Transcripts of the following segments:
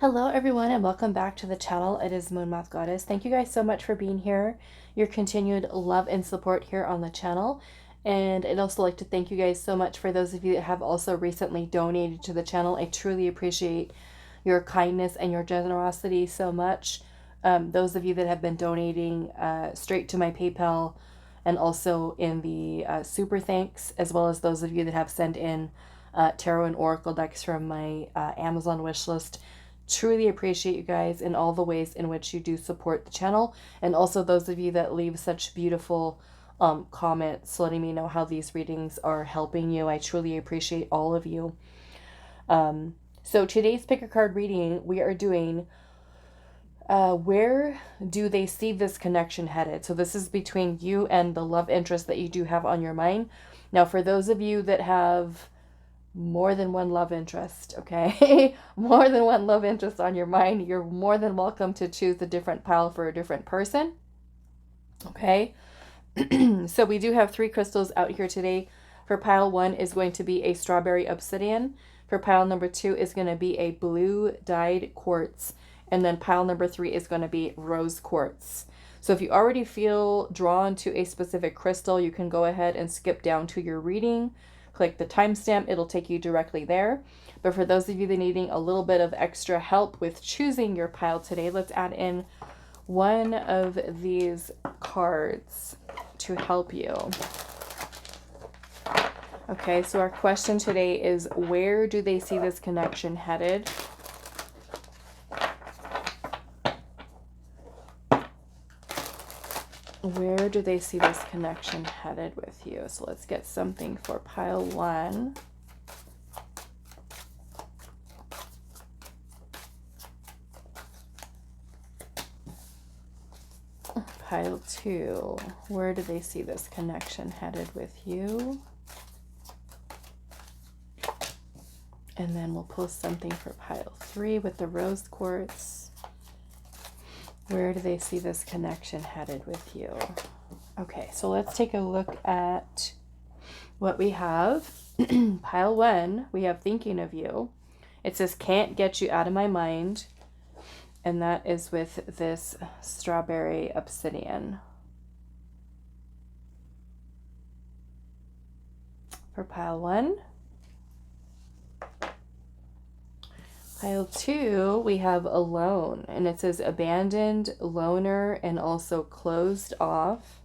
Hello everyone and welcome back to the channel. It is moonmothgoddess. Thank you guys so much for being here, your continued love and support here on the channel. And I'd also like to thank you guys so much for those of you that have also recently donated to the channel. I truly appreciate your kindness and your generosity so much. Those of you that have been donating straight to my PayPal and also in the super thanks, as well as those of you that have sent in tarot and oracle decks from my Amazon wish list. Truly appreciate you guys in all the ways in which you do support the channel, and also those of you that leave such beautiful comments letting me know how these readings are helping you. I truly appreciate all of you. So today's pick a card reading, we are doing where do they see this connection headed? So this is between you and the love interest that you do have on your mind. Now for those of you that have more than one love interest, okay? More than one love interest on your mind, you're more than welcome to choose a different pile for a different person, okay? So we do have 3 crystals out here today. For pile 1 is going to be a strawberry obsidian. For pile number 2 is going to be a blue dyed quartz. And then pile number 3 is going to be rose quartz. So if you already feel drawn to a specific crystal, you can go ahead and skip down to your reading. Click the timestamp, it'll take you directly there. But for those of you that are needing a little bit of extra help with choosing your pile today, let's add in one of these cards to help you. Okay, so our question today is, where do they see this connection headed? Where do they see this connection headed with you? So let's get something for pile 1. Pile 2. Where do they see this connection headed with you? And then we'll pull something for pile 3 with the rose quartz. Where do they see this connection headed with you? Okay, so let's take a look at what we have. Pile 1, we have thinking of you. It says, can't get you out of my mind. And that is with this strawberry obsidian. For pile 1. Pile 2, we have alone, and it says abandoned, loner, and also closed off.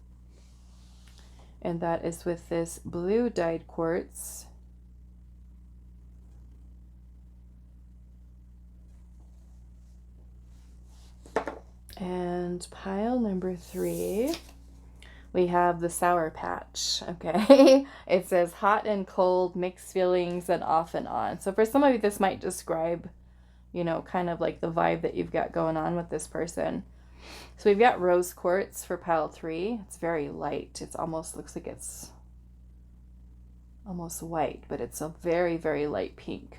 And that is with this blue dyed quartz. And pile number 3, we have the Sour Patch, okay? It says hot and cold, mixed feelings, and off and on. So for some of you, this might describe, you know, kind of like the vibe that you've got going on with this person. So we've got rose quartz for pile 3. It's very light. It's almost looks like it's almost white, but it's a very, very light pink.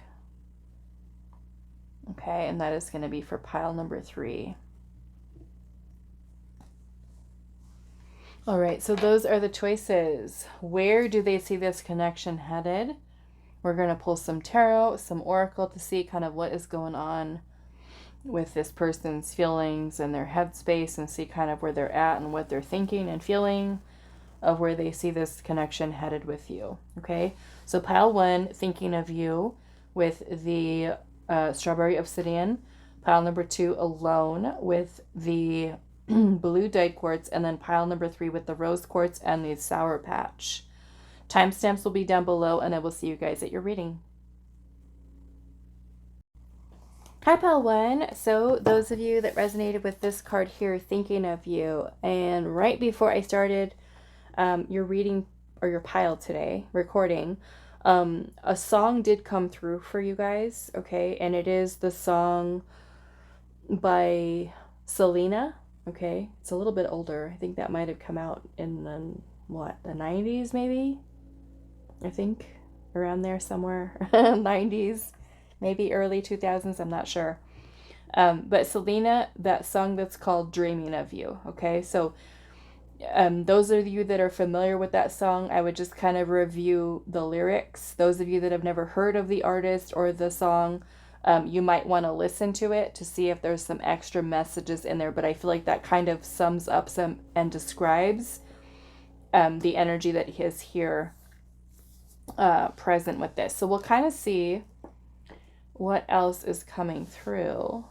Okay, and that is going to be for pile number 3. All right, so those are the choices. Where do they see this connection headed? We're going to pull some tarot, some oracle to see kind of what is going on with this person's feelings and their headspace, and see kind of where they're at and what they're thinking and feeling of where they see this connection headed with you. Okay, so pile 1, thinking of you with the strawberry obsidian. Pile number 2, alone, with the blue dyed quartz. And then pile number 3 with the rose quartz and the Sour Patch. Timestamps will be down below, and I will see you guys at your reading. Hi, pile 1. So those of you that resonated with this card here, thinking of you, and right before I started your reading or your pile today, recording, a song did come through for you guys, okay? And it is the song by Selena, okay? It's a little bit older. I think that might have come out in the, what, the 90s maybe? I think around there somewhere. 90s, maybe early 2000s, I'm not sure. But Selena, that song that's called Dreaming of You, okay? So those of you that are familiar with that song, I would just kind of review the lyrics. Those of you that have never heard of the artist or the song, You might want to listen to it to see if there's some extra messages in there, but I feel like that kind of sums up some and describes the energy that is here present with this. So we'll kind of see what else is coming through.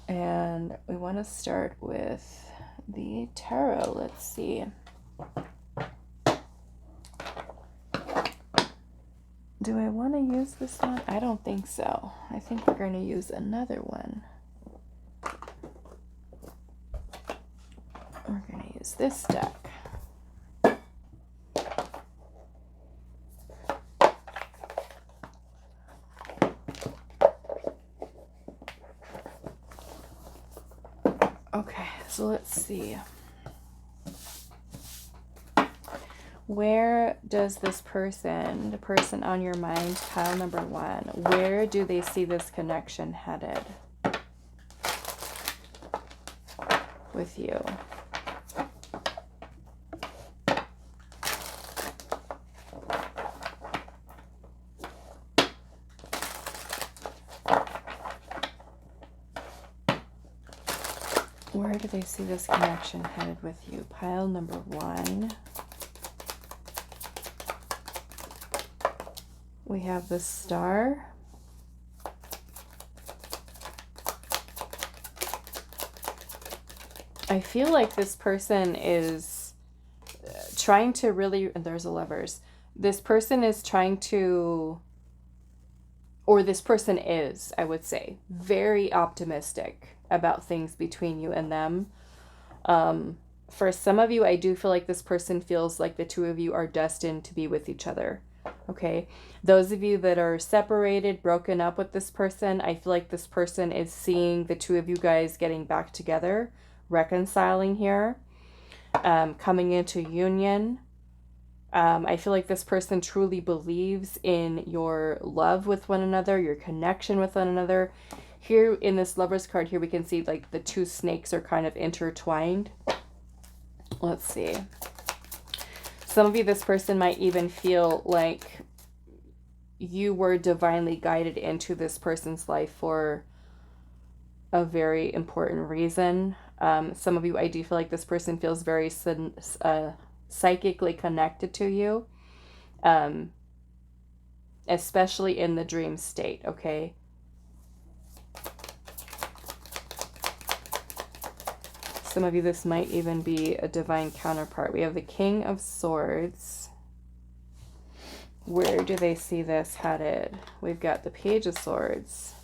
And we want to start with the tarot. Let's see. Do I want to use this one? I don't think so. I think we're going to use another one. We're going to use this deck. Okay, so let's see. Where does this person, the person on your mind, pile number 1, where do they see this connection headed with you? Where do they see this connection headed with you? Pile number 1. We have the Star. I feel like this person is trying to really, and there's a Lovers. This person is trying to, or this person is, I would say, very optimistic about things between you and them. For some of you, I do feel like this person feels like the two of you are destined to be with each other. Okay, those of you that are separated, broken up with this person, I feel like this person is seeing the two of you guys getting back together, reconciling here, coming into union. I feel like this person truly believes in your love with one another, your connection with one another. Here in this Lovers card here, we can see like the two snakes are kind of intertwined. Let's see. Some of you, this person might even feel like you were divinely guided into this person's life for a very important reason. Some of you, I do feel like this person feels very psychically connected to you, especially in the dream state, okay? Some of you, this might even be a divine counterpart. We have the King of Swords. Where do they see this headed? We've got the Page of Swords.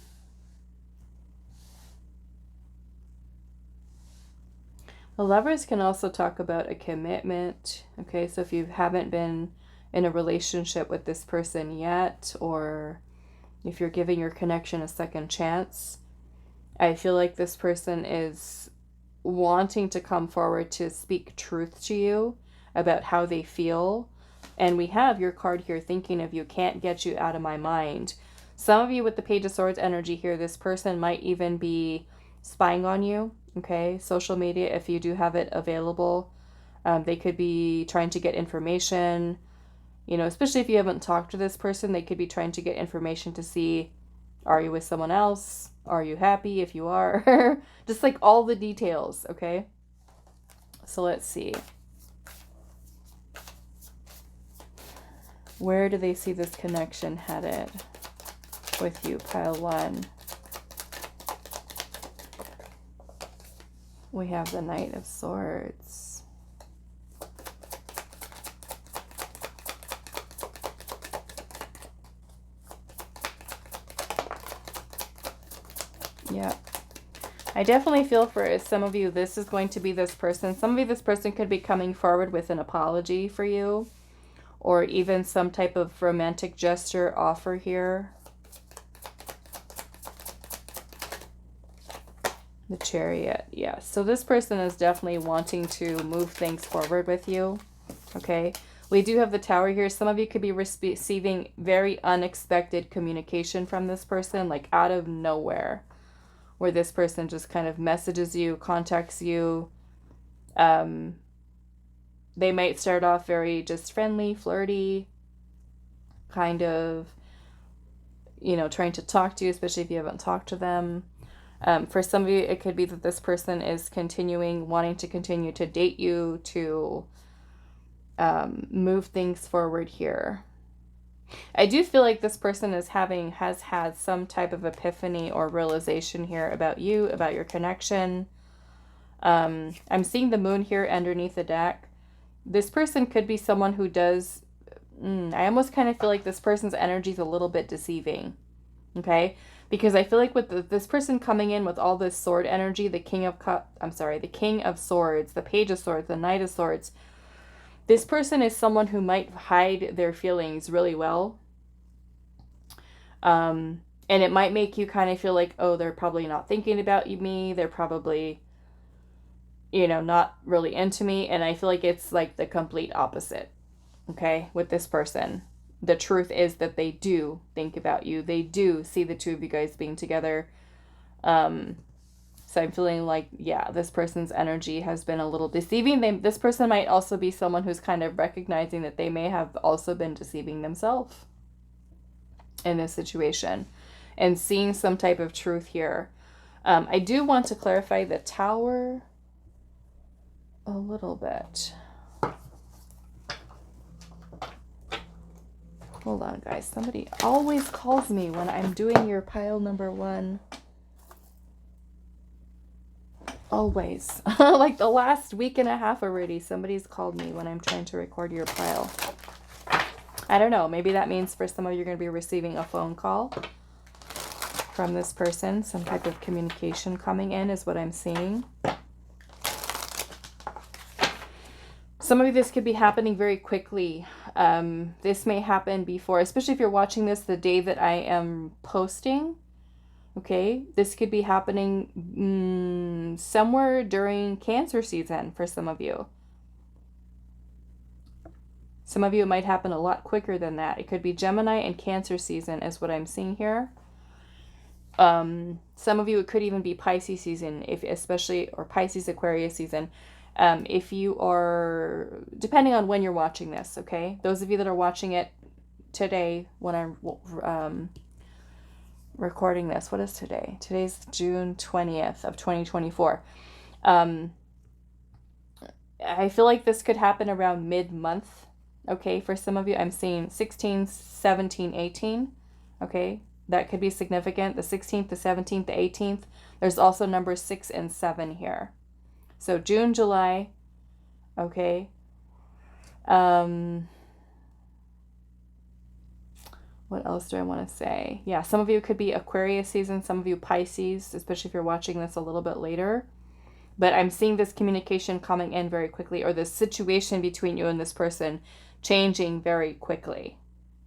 The Lovers can also talk about a commitment. Okay, so if you haven't been in a relationship with this person yet, or if you're giving your connection a second chance, I feel like this person is wanting to come forward to speak truth to you about how they feel. And we have your card here, thinking of you, can't get you out of my mind. Some of you with the Page of Swords energy here, this person might even be spying on you, okay? Social media, if you do have it available. They could be trying to get information, you know, especially if you haven't talked to this person, they could be trying to get information to see, are you with someone else? Are you happy if you are? Just like all the details, okay? So let's see. Where do they see this connection headed with you, pile 1? We have the Knight of Swords. Yep. I definitely feel for some of you, this is going to be this person. Some of you, this person could be coming forward with an apology for you, or even some type of romantic gesture offer here. The Chariot, yes. So this person is definitely wanting to move things forward with you, okay? We do have the Tower here. Some of you could be receiving very unexpected communication from this person, like out of nowhere, where this person just kind of messages you, contacts you. They might start off very just friendly, flirty, kind of you know, trying to talk to you, especially if you haven't talked to them. For some of you, it could be that this person is wanting to continue to date you, to move things forward here. I do feel like this person has had some type of epiphany or realization here about you, about your connection. I'm seeing the moon here underneath the deck. This person could be someone who does, I almost kind of feel like this person's energy is a little bit deceiving. Okay? Because I feel like with this person coming in with all this sword energy, the King of Swords, the Page of Swords, the Knight of Swords, this person is someone who might hide their feelings really well. And it might make you kind of feel like, oh, they're probably not thinking about me. They're probably, you know, not really into me. And I feel like it's like the complete opposite, okay, with this person. The truth is that they do think about you. They do see the two of you guys being together. So I'm feeling like, yeah, this person's energy has been a little deceiving. This person might also be someone who's kind of recognizing that they may have also been deceiving themselves in this situation and seeing some type of truth here. I do want to clarify the Tower a little bit. Hold on, guys. Somebody always calls me when I'm doing your pile number 1. Always. Like the last week and a half already, somebody's called me when I'm trying to record your pile. I don't know. Maybe that means for some of you, you're going to be receiving a phone call from this person. Some type of communication coming in is what I'm seeing. Some of you, this could be happening very quickly. This may happen before, especially if you're watching this the day that I am posting. Okay, this could be happening somewhere during Cancer season for some of you. Some of you, it might happen a lot quicker than that. It could be Gemini and Cancer season is what I'm seeing here. Some of you, it could even be Pisces season, or Pisces Aquarius season. If you are, depending on when you're watching this, okay? Those of you that are watching it today when I'm recording this. What is today? Today's June 20th of 2024. I feel like this could happen around mid-month, okay? For some of you, I'm seeing 16, 17, 18, okay? That could be significant. The 16th, the 17th, the 18th. There's also numbers 6 and 7 here. So June, July, okay? What else do I want to say? Yeah, some of you could be Aquarius season, some of you Pisces, especially if you're watching this a little bit later. But I'm seeing this communication coming in very quickly, or this situation between you and this person changing very quickly.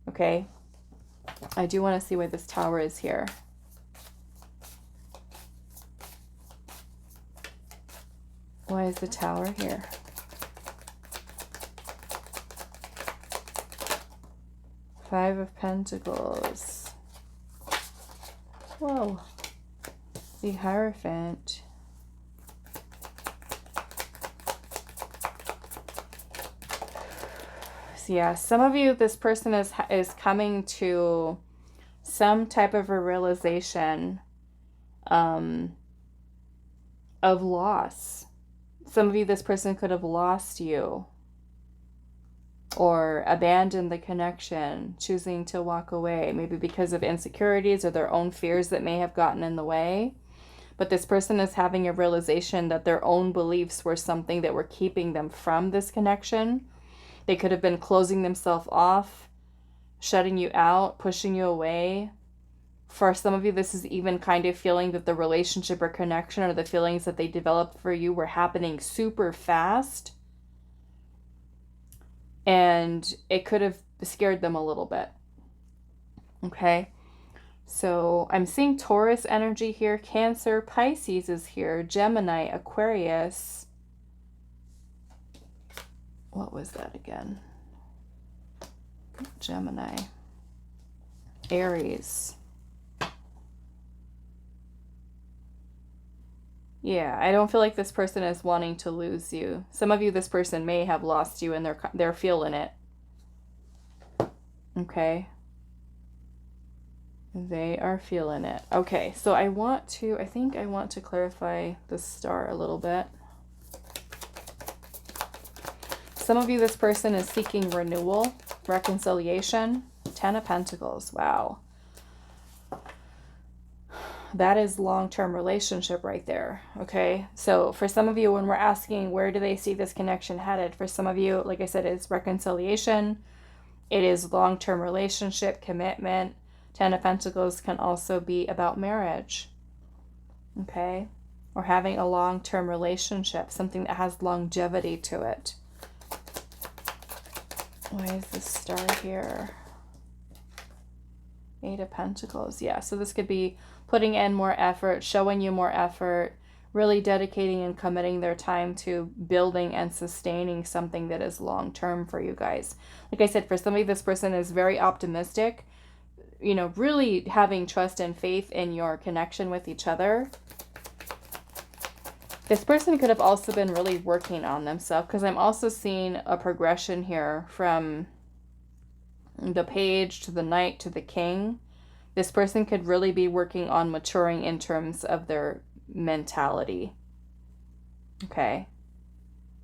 Okay? I do want to see why this Tower is here. Why is the Tower here? Five of Pentacles. Whoa. The Hierophant. So yeah, some of you, this person is coming to some type of a realization of loss. Some of you, this person could have lost you or abandoned the connection, choosing to walk away, maybe because of insecurities or their own fears that may have gotten in the way. But this person is having a realization that their own beliefs were something that were keeping them from this connection. They could have been closing themselves off, shutting you out, pushing you away. For some of you, this is even kind of feeling that the relationship or connection or the feelings that they developed for you were happening super fast. And it could have scared them a little bit. Okay. So I'm seeing Taurus energy here. Cancer, Pisces is here. Gemini, Aquarius. What was that again? Gemini. Aries. Yeah, I don't feel like this person is wanting to lose you. Some of you, this person may have lost you and they're feeling it. Okay. They are feeling it. Okay, so I think I want to clarify the star a little bit. Some of you, this person is seeking renewal, reconciliation. 10 of Pentacles. Wow. That is long-term relationship right there. Okay. So for some of you, when we're asking where do they see this connection headed, for some of you, like I said, it's reconciliation. It is long-term relationship, commitment. 10 of Pentacles can also be about marriage. Okay. Or having a long-term relationship, something that has longevity to it. Why is this star here? 8 of Pentacles. Yeah, so this could be putting in more effort, showing you more effort, really dedicating and committing their time to building and sustaining something that is long-term for you guys. Like I said, for some of you, this person is very optimistic, you know, really having trust and faith in your connection with each other. This person could have also been really working on themselves, because I'm also seeing a progression here from the Page to the Knight to the King. This person could really be working on maturing in terms of their mentality. Okay.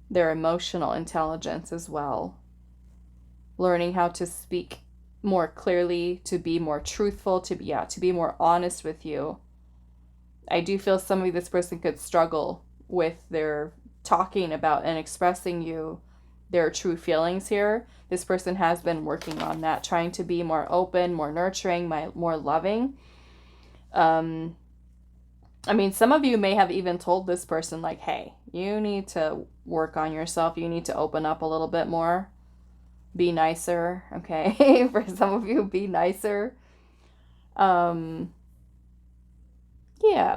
Their emotional intelligence as well. Learning how to speak more clearly, to be more truthful, to be more honest with you. I do feel some of this person could struggle with their talking about and expressing you their true feelings here. This person has been working on that, trying to be more open, more nurturing, more loving. I mean, some of you may have even told this person, like, hey, you need to work on yourself. You need to open up a little bit more. Be nicer, okay? For some of you, be nicer. Yeah,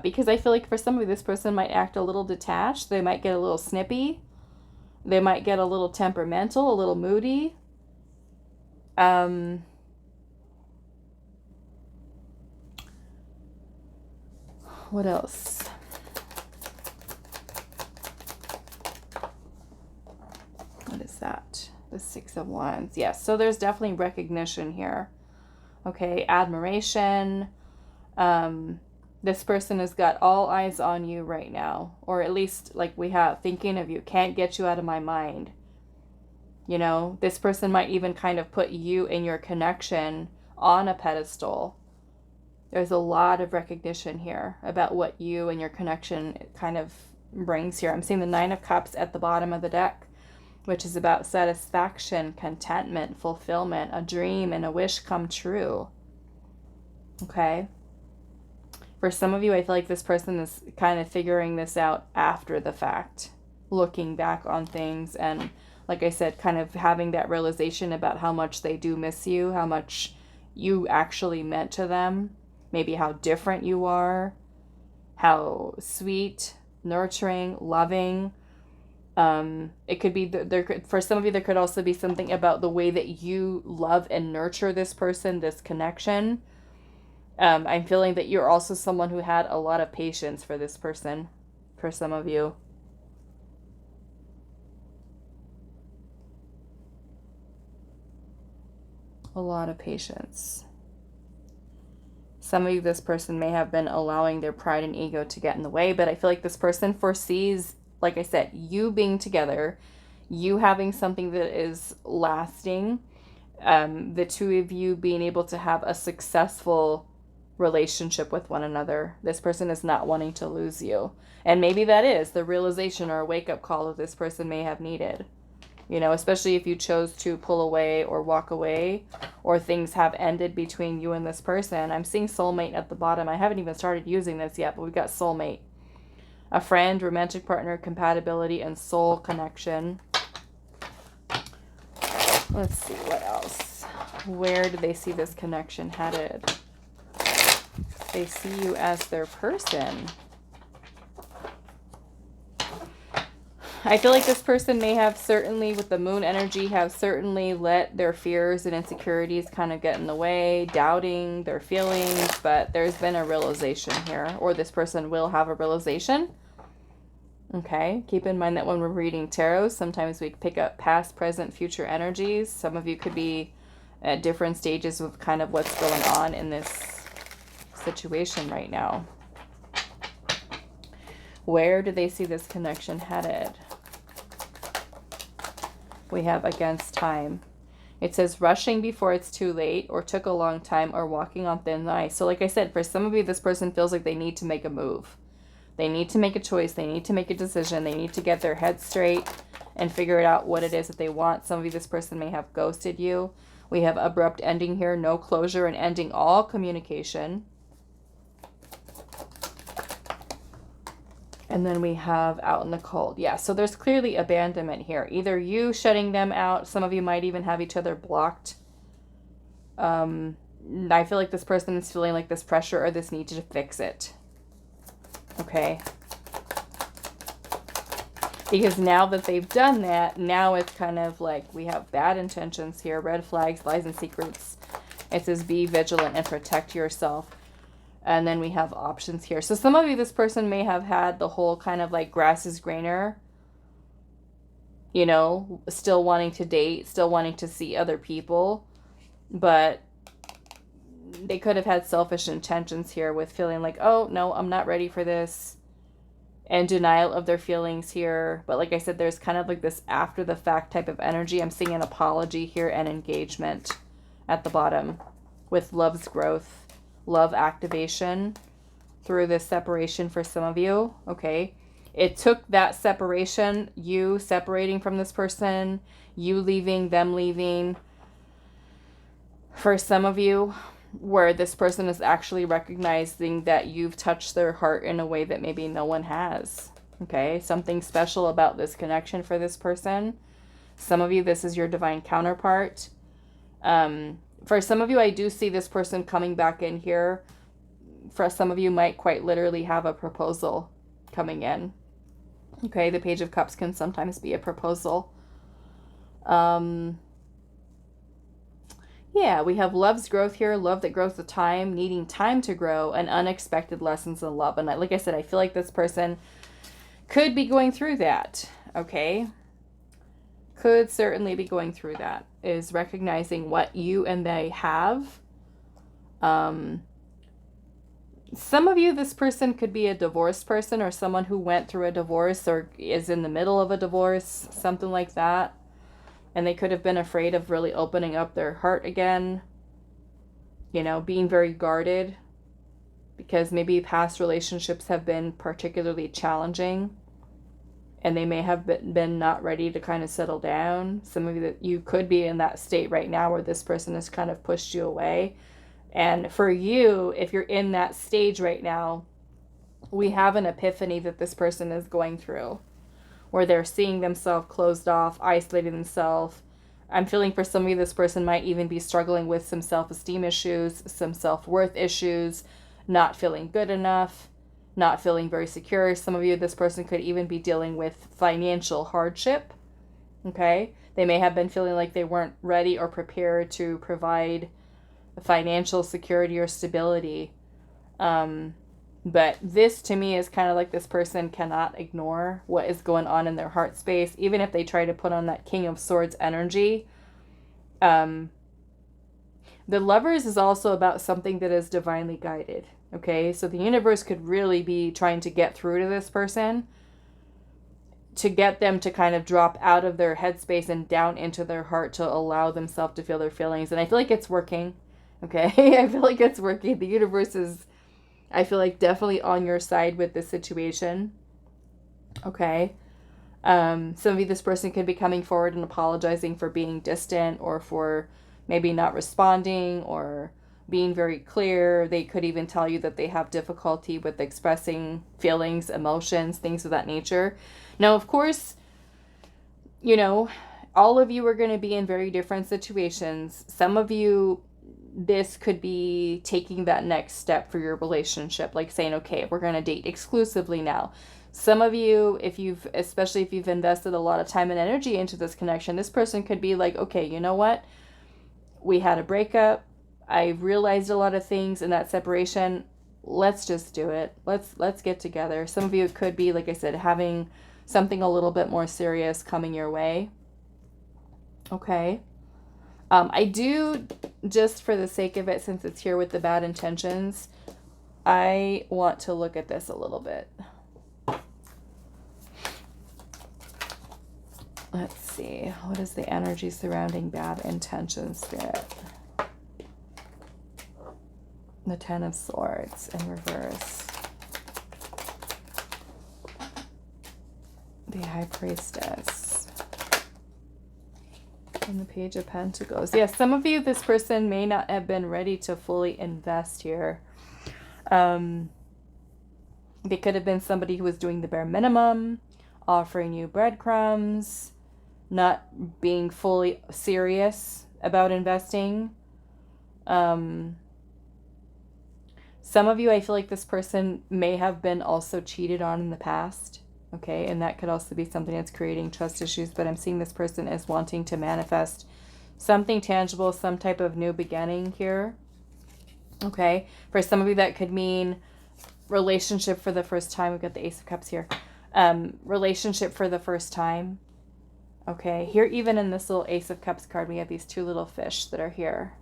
because I feel like for some of you, this person might act a little detached. They might get a little snippy. They might get a little temperamental, a little moody. What else? What is that? The 6 of Wands. Yes, so there's definitely recognition here. Okay, admiration. This person has got all eyes on you right now. Or at least, like we have, thinking of you. Can't get you out of my mind. You know, this person might even kind of put you and your connection on a pedestal. There's a lot of recognition here about what you and your connection kind of brings here. I'm seeing the 9 of Cups at the bottom of the deck, which is about satisfaction, contentment, fulfillment, a dream and a wish come true. Okay? For some of you, I feel like this person is kind of figuring this out after the fact, looking back on things and, like I said, kind of having that realization about how much they do miss you, how much you actually meant to them, maybe how different you are, how sweet, nurturing, loving. It could be, for some of you, there could also be something about the way that you love and nurture this person, this connection. I'm feeling that you're also someone who had a lot of patience for this person, for some of you. A lot of patience. Some of you, this person may have been allowing their pride and ego to get in the way, but I feel like this person foresees, like I said, you being together, you having something that is lasting, the two of you being able to have a successful relationship with one another. This person is not wanting to lose you. And maybe that is the realization or a wake-up call that this person may have needed. You know, especially if you chose to pull away or walk away, or things have ended between you and this person. I'm seeing soulmate at the bottom. I haven't even started using this yet, but we've got soulmate. A friend, romantic partner, compatibility, and soul connection. Let's see, what else? Where do they see this connection headed? They see you as their person. I feel like this person may have certainly, with the moon energy, have certainly let their fears and insecurities kind of get in the way, doubting their feelings, but there's been a realization here, or this person will have a realization. Okay, keep in mind that when we're reading tarot, sometimes we pick up past, present, future energies. Some of you could be at different stages of kind of what's going on in this situation right now? Where do they see this connection headed? We have against time. It says rushing before it's too late, or took a long time, or walking on thin ice. So like I said, for some of you, this person feels like they need to make a move. They need to make a choice. They need to make a decision. They need to get their head straight and figure out what it is that they want. Some of you, this person may have ghosted you. We have abrupt ending here, no closure, and ending all communication. And then we have out in the cold. Yeah, so there's clearly abandonment here. Either you shutting them out. Some of you might even have each other blocked. I feel like this person is feeling like this pressure or this need to fix it. Okay. Because now that they've done that, now it's kind of like we have bad intentions here. Red flags, lies, and secrets. It says be vigilant and protect yourself. And then we have options here. So some of you, this person may have had the whole kind of like grass is greener. You know, still wanting to date, still wanting to see other people. But they could have had selfish intentions here with feeling like, oh, no, I'm not ready for this. And denial of their feelings here. But like I said, there's kind of like this after the fact type of energy. I'm seeing an apology here and engagement at the bottom with love's growth. Love activation through this separation for some of you. Okay. It took that separation, you separating from this person, you leaving, them leaving. For some of you, where this person is actually recognizing that you've touched their heart in a way that maybe no one has. Okay. Something special about this connection for this person. Some of you, this is your divine counterpart. For some of you, I do see this person coming back in here. For some of you, might quite literally have a proposal coming in. Okay, the Page of Cups can sometimes be a proposal. Yeah, we have love's growth here. Love that grows with time, needing time to grow, and unexpected lessons in love. And like I said, I feel like this person could be going through that. Okay. Could certainly be going through that, is recognizing what you and they have. Some of you, this person could be a divorced person or someone who went through a divorce or is in the middle of a divorce, something like that. And they could have been afraid of really opening up their heart again, you know, being very guarded because maybe past relationships have been particularly challenging. And they may have been not ready to kind of settle down. Some of you, that you could be in that state right now where this person has kind of pushed you away. And for you, if you're in that stage right now, we have an epiphany that this person is going through, where they're seeing themselves closed off, isolating themselves. I'm feeling for some of you, this person might even be struggling with some self-esteem issues, some self-worth issues, not feeling good enough, not feeling very secure. Some of you, this person could even be dealing with financial hardship. Okay. They may have been feeling like they weren't ready or prepared to provide financial security or stability. But this to me is kind of like this person cannot ignore what is going on in their heart space, even if they try to put on that King of Swords energy. The Lovers is also about something that is divinely guided. Okay, so the universe could really be trying to get through to this person to get them to kind of drop out of their headspace and down into their heart to allow themselves to feel their feelings. And I feel like it's working. Okay, I feel like it's working. The universe is, I feel like, definitely on your side with this situation. Okay. Some of you, this person could be coming forward and apologizing for being distant or for maybe not responding or being very clear. They could even tell you that they have difficulty with expressing feelings, emotions, things of that nature. Now, of course, you know, all of you are going to be in very different situations. Some of you, this could be taking that next step for your relationship, like saying, okay, we're going to date exclusively now. Some of you, especially if you've invested a lot of time and energy into this connection, this person could be like, okay, you know what? We had a breakup. I realized a lot of things in that separation. Let's just do it. Let's get together. Some of you could be, like I said, having something a little bit more serious coming your way. Okay. I do, just for the sake of it, since it's here with the bad intentions, I want to look at this a little bit. Let's see. What is the energy surrounding bad intentions, Spirit? The Ten of Swords in reverse. The High Priestess. And the Page of Pentacles. Yes, some of you, this person may not have been ready to fully invest here. They could have been somebody who was doing the bare minimum, offering you breadcrumbs, not being fully serious about investing. Some of you, I feel like this person may have been also cheated on in the past. Okay, and that could also be something that's creating trust issues, but I'm seeing this person as wanting to manifest something tangible, some type of new beginning here. Okay, for some of you that could mean relationship for the first time. We've got the Ace of Cups here. Relationship for the first time. Okay, here even in this little Ace of Cups card, we have these two little fish that are here.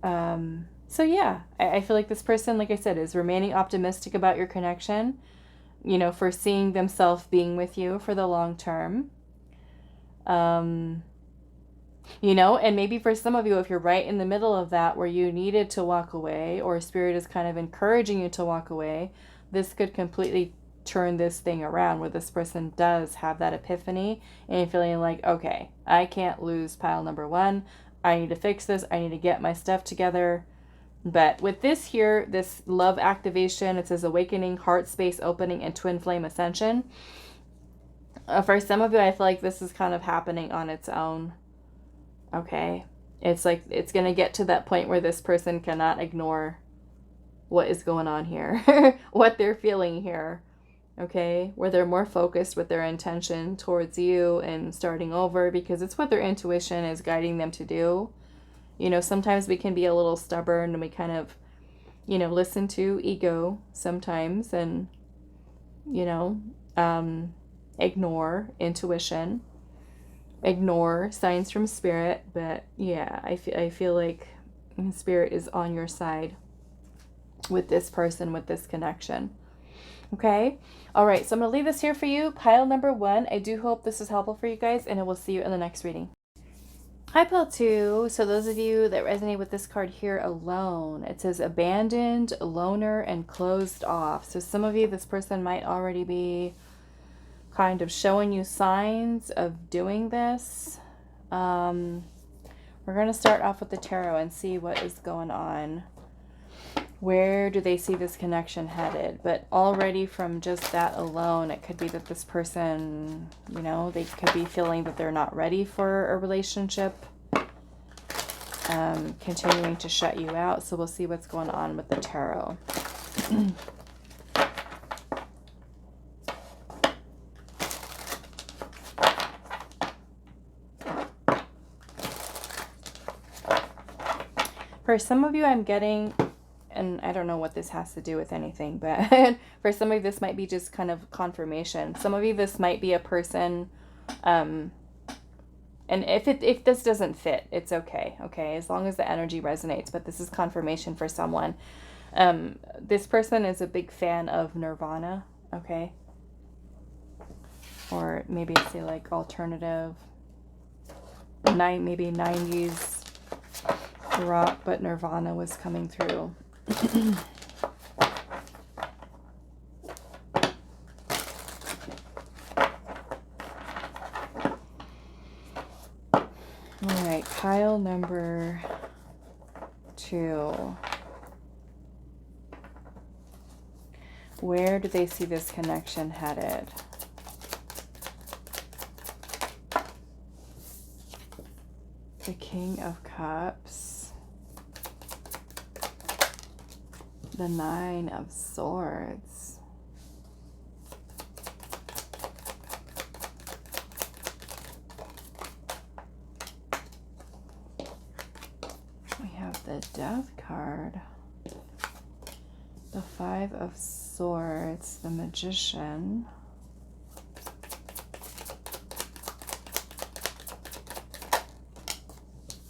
So yeah, I feel like this person, like I said, is remaining optimistic about your connection. You know, foreseeing themselves being with you for the long term. You know, and maybe for some of you, if you're right in the middle of that where you needed to walk away, or Spirit is kind of encouraging you to walk away, this could completely turn this thing around where this person does have that epiphany and feeling like, okay, I can't lose pile number one. I need to fix this. I need to get my stuff together. But with this here, this love activation, it says awakening, heart space opening, and twin flame ascension. For some of you, I feel like this is kind of happening on its own. Okay. It's like, it's going to get to that point where this person cannot ignore what is going on here, what they're feeling here. Okay. Where they're more focused with their intention towards you and starting over, because it's what their intuition is guiding them to do. You know, sometimes we can be a little stubborn and we kind of, you know, listen to ego sometimes and, you know, ignore intuition, ignore signs from Spirit. But yeah, I feel like Spirit is on your side with this person, with this connection. Okay. All right. So I'm going to leave this here for you. Pile number one. I do hope this is helpful for you guys, and I will see you in the next reading. Hi, Pile 2. So those of you that resonate with this card here, alone, it says abandoned, loner, and closed off. So some of you, this person might already be kind of showing you signs of doing this. We're going to start off with the tarot and see what is going on. Where do they see this connection headed? But already from just that alone, it could be that this person, you know, they could be feeling that they're not ready for a relationship, continuing to shut you out. So we'll see what's going on with the tarot. For some of you, I'm getting... and I don't know what this has to do with anything, but for some of you, this might be just kind of confirmation. Some of you, this might be a person, and if this doesn't fit, it's okay, as long as the energy resonates, but this is confirmation for someone. This person is a big fan of Nirvana, okay? Or maybe say like alternative, maybe 90s rock, but Nirvana was coming through. All right, pile number 2. Where do they see this connection headed? The King of Cups. The Nine of Swords. We have the Death card. The Five of Swords. The Magician.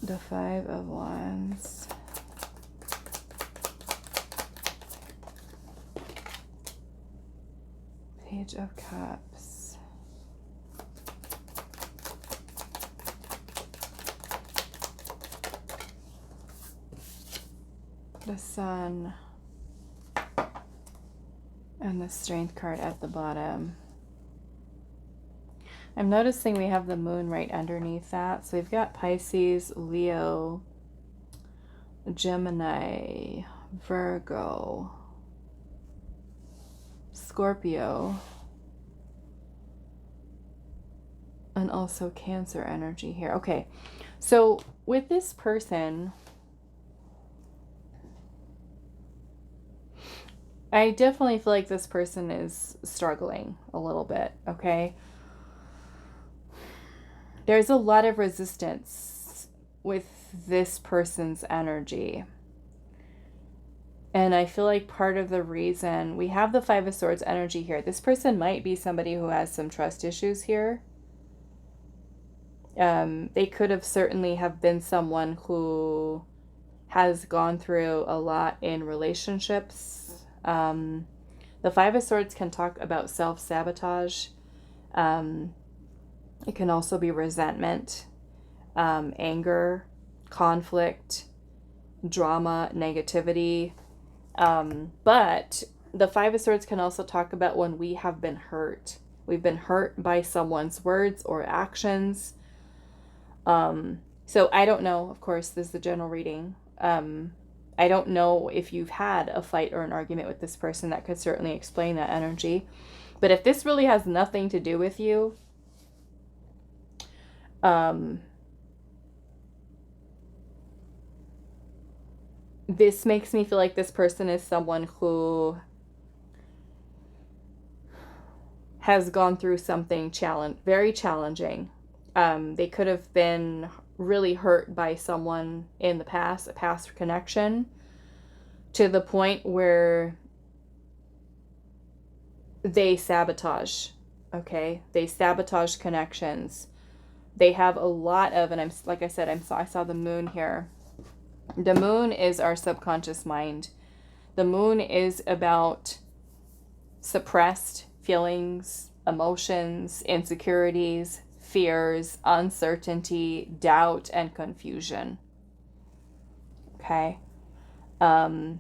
The Five of Wands. Page of Cups. The Sun. And the Strength card at the bottom. I'm noticing we have the Moon right underneath that. So we've got Pisces, Leo, Gemini, Virgo, Scorpio, and also Cancer energy here. Okay, so with this person, I definitely feel like this person is struggling a little bit, okay? There's a lot of resistance with this person's energy. And I feel like part of the reason we have the Five of Swords energy here, this person might be somebody who has some trust issues here. They could have certainly have been someone who has gone through a lot in relationships. The Five of Swords can talk about self-sabotage. It can also be resentment, anger, conflict, drama, negativity. But the Five of Swords can also talk about when we have been hurt. We've been hurt by someone's words or actions. So I don't know, of course, this is the general reading. I don't know if you've had a fight or an argument with this person. That could certainly explain that energy. But if this really has nothing to do with you, this makes me feel like this person is someone who has gone through something very challenging. They could have been really hurt by someone in the past, a past connection, to the point where they sabotage, okay? They sabotage connections. They have a lot of, and I saw the Moon here. The Moon is our subconscious mind. The Moon is about suppressed feelings, emotions, insecurities, fears, uncertainty, doubt, and confusion. Okay. The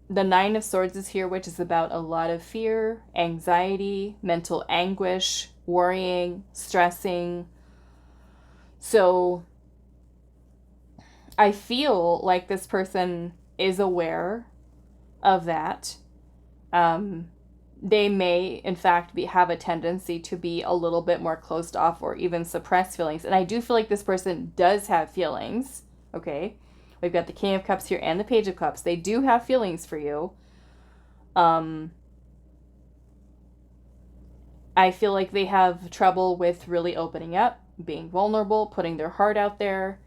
Nine of Swords is here, which is about a lot of fear, anxiety, mental anguish, worrying, stressing. So I feel like this person is aware of that. They may, in fact, have a tendency to be a little bit more closed off or even suppress feelings. And I do feel like this person does have feelings, okay? We've got the King of Cups here and the Page of Cups. They do have feelings for you. I feel like they have trouble with really opening up, being vulnerable, putting their heart out there.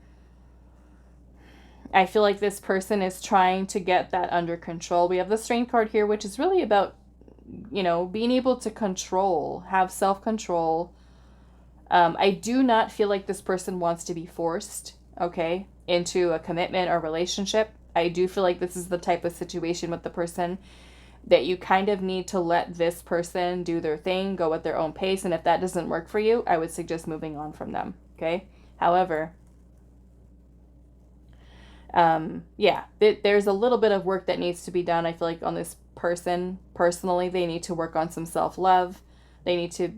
I feel like this person is trying to get that under control. We have the Strength card here, which is really about, being able to control, have self-control. I do not feel like this person wants to be forced, okay, into a commitment or relationship. I do feel like this is the type of situation with the person that you kind of need to let this person do their thing, go at their own pace. And if that doesn't work for you, I would suggest moving on from them, okay? However, there's a little bit of work that needs to be done. I feel like on this person, personally, they need to work on some self-love. They need to,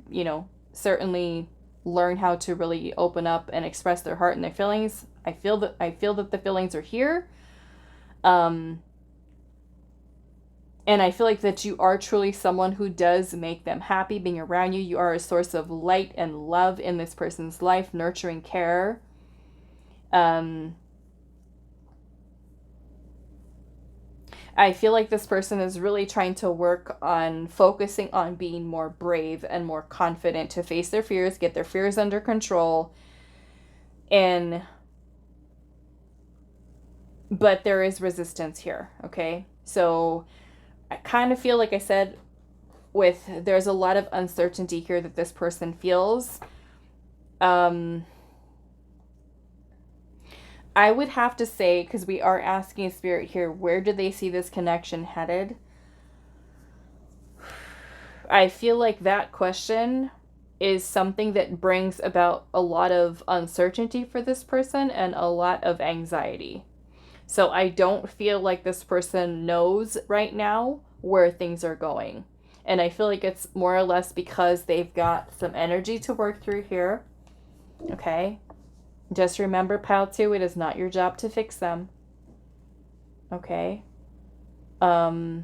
certainly learn how to really open up and express their heart and their feelings. I feel that the feelings are here. And I feel like that you are truly someone who does make them happy being around you. You are a source of light and love in this person's life, nurturing care. I feel like this person is really trying to work on focusing on being more brave and more confident to face their fears, get their fears under control. But there is resistance here, okay? So I kind of feel, like I said, there's a lot of uncertainty here that this person feels. I would have to say, because we are asking Spirit here, where do they see this connection headed? I feel like that question is something that brings about a lot of uncertainty for this person and a lot of anxiety. So I don't feel like this person knows right now where things are going. And I feel like it's more or less because they've got some energy to work through here. Okay? Just remember, pile 2, it is not your job to fix them. Okay? I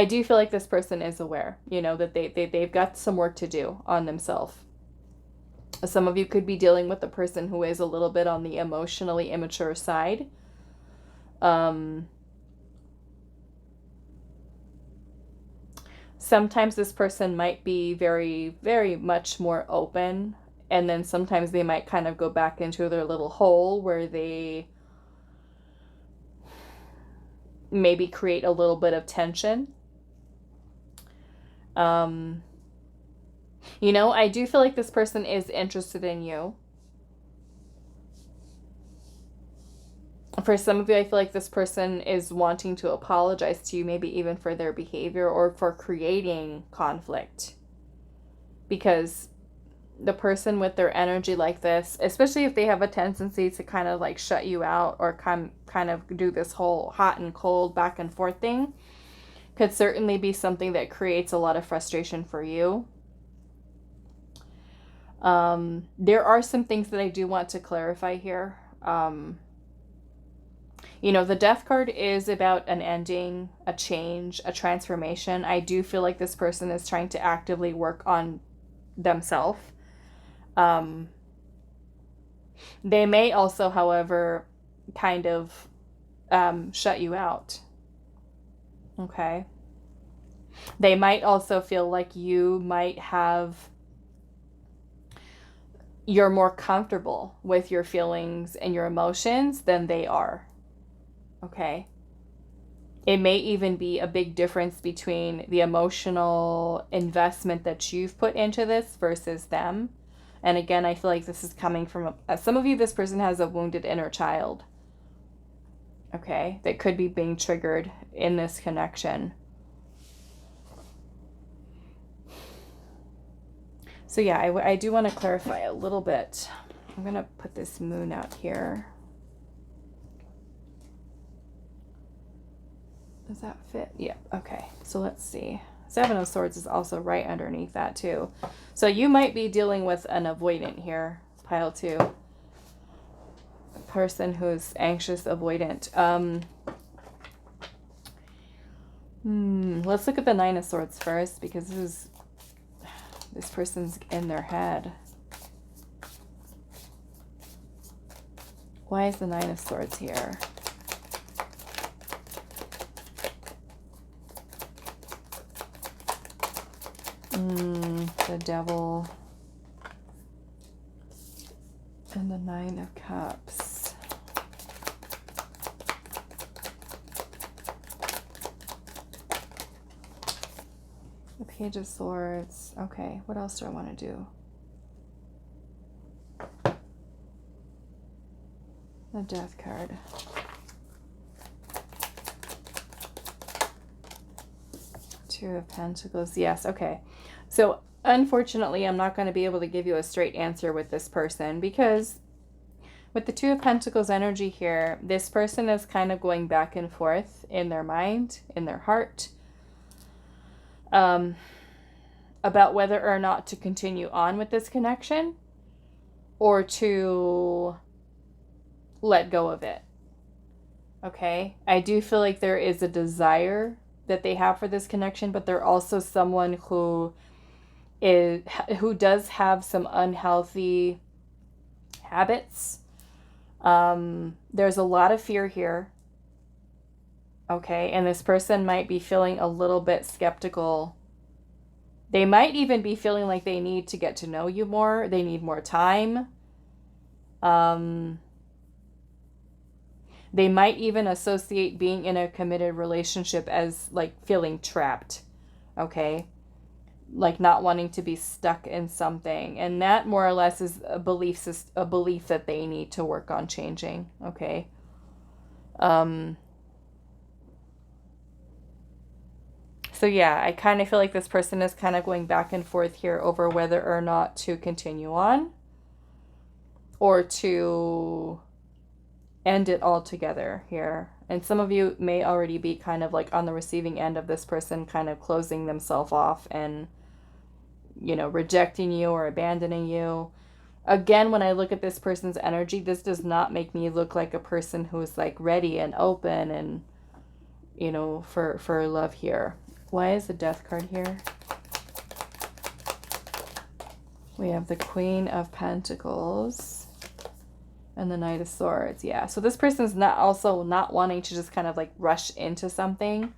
do feel like this person is aware, you know, that they've got some work to do on themselves. Some of you could be dealing with a person who is a little bit on the emotionally immature side. Sometimes this person might be very, very much more open, and then sometimes they might kind of go back into their little hole where they maybe create a little bit of tension. You know, I do feel like this person is interested in you. For some of you, I feel like this person is wanting to apologize to you, maybe even for their behavior or for creating conflict. Because the person with their energy like this, especially if they have a tendency to kind of like shut you out or kind of do this whole hot and cold back and forth thing, could certainly be something that creates a lot of frustration for you. There are some things that I do want to clarify here. You know, the Death card is about an ending, a change, a transformation. I do feel like this person is trying to actively work on themselves. They may also, however, kind of shut you out. Okay. They might also feel like you're more comfortable with your feelings and your emotions than they are. Okay. It may even be a big difference between the emotional investment that you've put into this versus them. And again, I feel like this is coming from some of you, this person has a wounded inner child. Okay. That could be being triggered in this connection. So yeah, I do want to clarify a little bit. I'm going to put this moon out here. Does that fit? Yeah, okay. So let's see. 7 of Swords is also right underneath that too. So you might be dealing with an avoidant here, pile 2. A person who's anxious, avoidant. Let's look at the 9 of Swords first, because this person's in their head. Why is the 9 of Swords here? The Devil and the 9 of Cups. The Page of Swords. Okay, what else do I want to do? The Death card. Two of Pentacles. Yes, okay. So unfortunately, I'm not going to be able to give you a straight answer with this person, because with the Two of Pentacles energy here, this person is kind of going back and forth in their mind, in their heart, about whether or not to continue on with this connection or to let go of it. Okay? I do feel like there is a desire that they have for this connection, but they're also someone who does have some unhealthy habits. There's a lot of fear here. Okay, and this person might be feeling a little bit skeptical. They might even be feeling like they need to get to know you more. They need more time. They might even associate being in a committed relationship as like feeling trapped. Okay? Like not wanting to be stuck in something. And that more or less is a belief that they need to work on changing. Okay? So yeah, I kind of feel like this person is kind of going back and forth here over whether or not to continue on or to end it all together here. And some of you may already be kind of like on the receiving end of this person kind of closing themselves off and, you know, rejecting you or abandoning you. Again, when I look at this person's energy, this does not make me look like a person who is like ready and open and, you know, for love here. Why is the Death card here? We have the Queen of Pentacles and the Knight of Swords. Yeah, so this person's not wanting to just kind of like rush into something.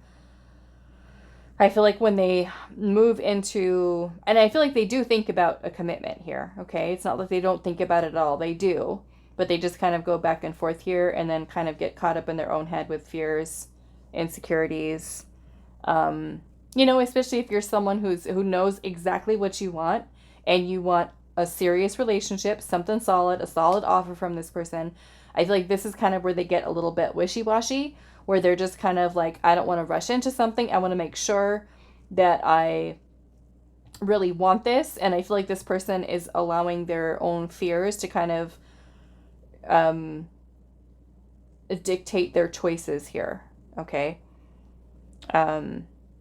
I feel like when they move into, and I feel like they do think about a commitment here, okay? It's not like they don't think about it at all. They do, but they just kind of go back and forth here and then kind of get caught up in their own head with fears, insecurities. You know, especially if you're someone who knows exactly what you want and you want a serious relationship, something solid, a solid offer from this person. I feel like this is kind of where they get a little bit wishy-washy, where they're just kind of like, I don't want to rush into something. I want to make sure that I really want this. And I feel like this person is allowing their own fears to kind of dictate their choices here. Okay.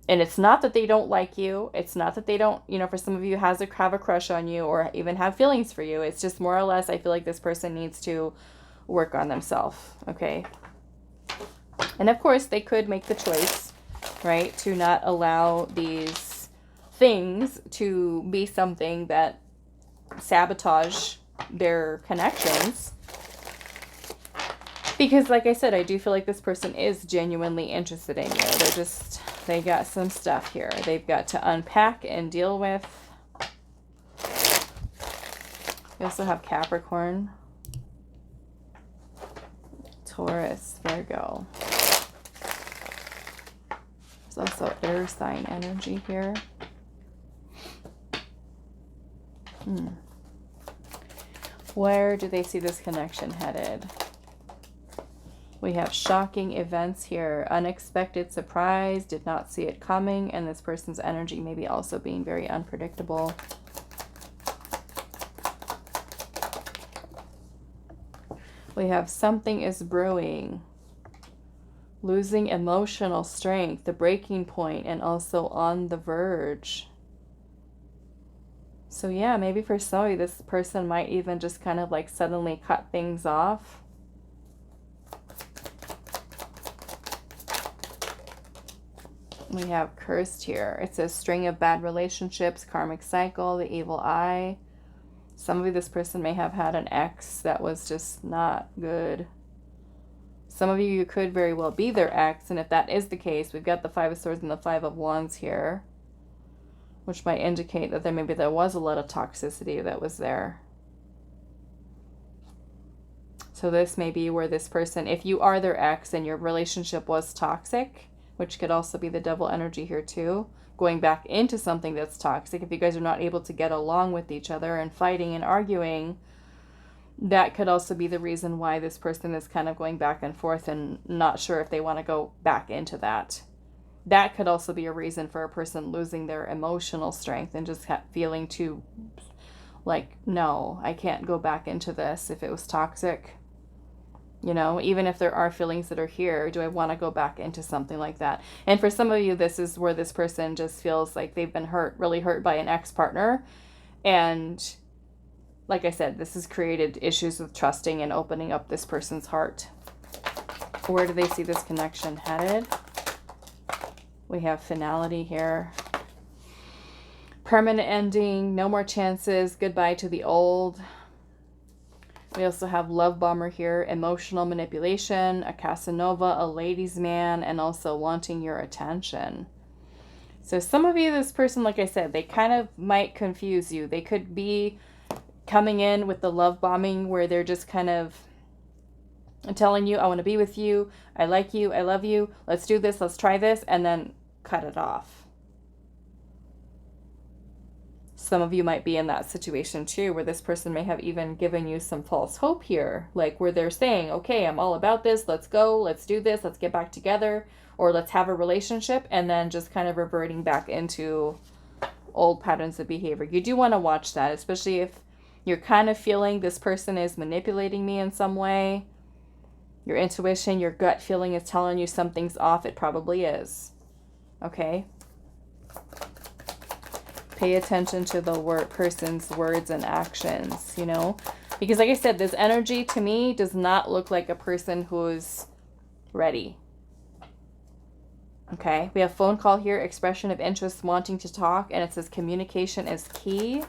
And it's not that they don't like you. It's not that they don't, you know, for some of you have a crush on you or even have feelings for you. It's just more or less, I feel like this person needs to work on themselves. Okay. And of course, they could make the choice, right, to not allow these things to be something that sabotage their connections. Because, like I said, I do feel like this person is genuinely interested in you. They got some stuff here they've got to unpack and deal with. We also have Capricorn, Taurus, Virgo. There's also air sign energy here. Where do they see this connection headed? We have shocking events here. Unexpected surprise. Did not see it coming. And this person's energy maybe also being very unpredictable. We have something is brewing. Losing emotional strength. The breaking point. And also on the verge. So yeah, maybe for some of you, this person might even just kind of like suddenly cut things off. We have cursed here. It's a string of bad relationships, karmic cycle, the evil eye. Some of you, this person may have had an ex that was just not good. Some of you could very well be their ex, and if that is the case, we've got the Five of Swords and the Five of Wands here, which might indicate that there was a lot of toxicity that was there. So this may be where this person, if you are their ex and your relationship was toxic, which could also be the devil energy here too, going back into something that's toxic. If you guys are not able to get along with each other and fighting and arguing, that could also be the reason why this person is kind of going back and forth and not sure if they want to go back into that. That could also be a reason for a person losing their emotional strength and just feeling too like, no, I can't go back into this if it was toxic. You know, even if there are feelings that are here, do I want to go back into something like that? And for some of you, this is where this person just feels like they've been hurt, really hurt by an ex-partner. And like I said, this has created issues with trusting and opening up this person's heart. Where do they see this connection headed? We have finality here. Permanent ending, no more chances, goodbye to the old. We also have love bomber here, emotional manipulation, a Casanova, a ladies' man, and also wanting your attention. So some of you, this person, like I said, they kind of might confuse you. They could be coming in with the love bombing where they're just kind of telling you, I want to be with you, I like you, I love you, let's do this, let's try this, and then cut it off. Some of you might be in that situation too, where this person may have even given you some false hope here, like where they're saying, okay, I'm all about this, let's go, let's do this, let's get back together, or let's have a relationship, and then just kind of reverting back into old patterns of behavior. You do want to watch that, especially if you're kind of feeling this person is manipulating me in some way. Your intuition, your gut feeling is telling you something's off. It probably is. Okay? Pay attention to the person's words and actions, you know? Because like I said, this energy to me does not look like a person who's ready. Okay, we have phone call here, expression of interest, wanting to talk, and it says communication is key.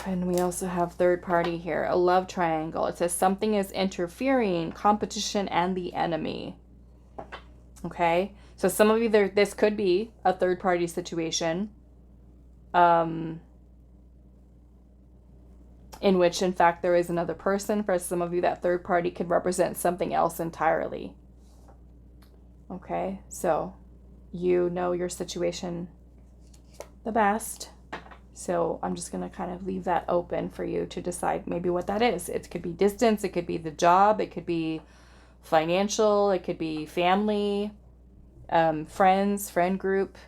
And we also have third party here, a love triangle. It says something is interfering, competition, and the enemy. Okay, so some of you, this could be a third party situation. In which, in fact, there is another person. For some of you, that third party could represent something else entirely. Okay, so you know your situation the best. So I'm just going to kind of leave that open for you to decide maybe what that is. It could be distance, it could be the job, it could be financial, it could be family, friends, friend group,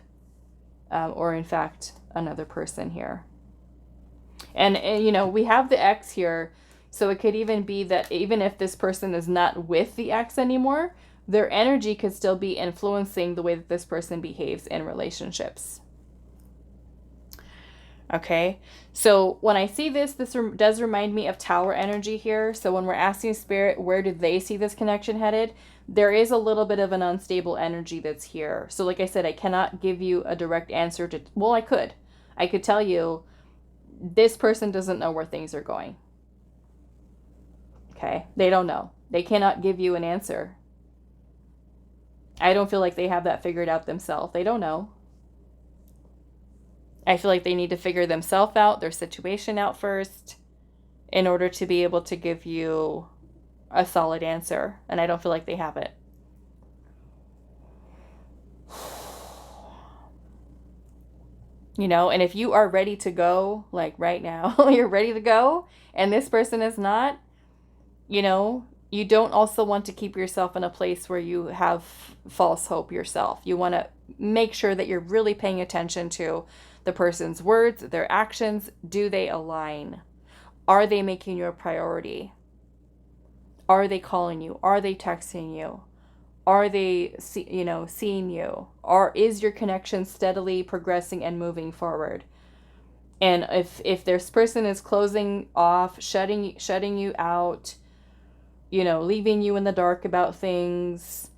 or in fact, another person here. And, you know, we have the ex here, so it could even be that even if this person is not with the ex anymore, their energy could still be influencing the way that this person behaves in relationships. Okay, so when I see this does remind me of Tower energy here. So when we're asking Spirit, where do they see this connection headed? There is a little bit of an unstable energy that's here. So like I said, I cannot give you a direct answer to, well, I could tell you, this person doesn't know where things are going. Okay, they don't know. They cannot give you an answer. I don't feel like they have that figured out themselves. They don't know. I feel like they need to figure themselves out, their situation out first, in order to be able to give you a solid answer. And I don't feel like they have it. You know, and if you are ready to go, like right now, you're ready to go, and this person is not, you know, you don't also want to keep yourself in a place where you have false hope yourself. You want to make sure that you're really paying attention to the person's words, their actions. Do they align? Are they making you a priority? Are they calling you? Are they texting you? Are they, seeing you? Or is your connection steadily progressing and moving forward? And if this person is closing off, shutting you out, leaving you in the dark about things,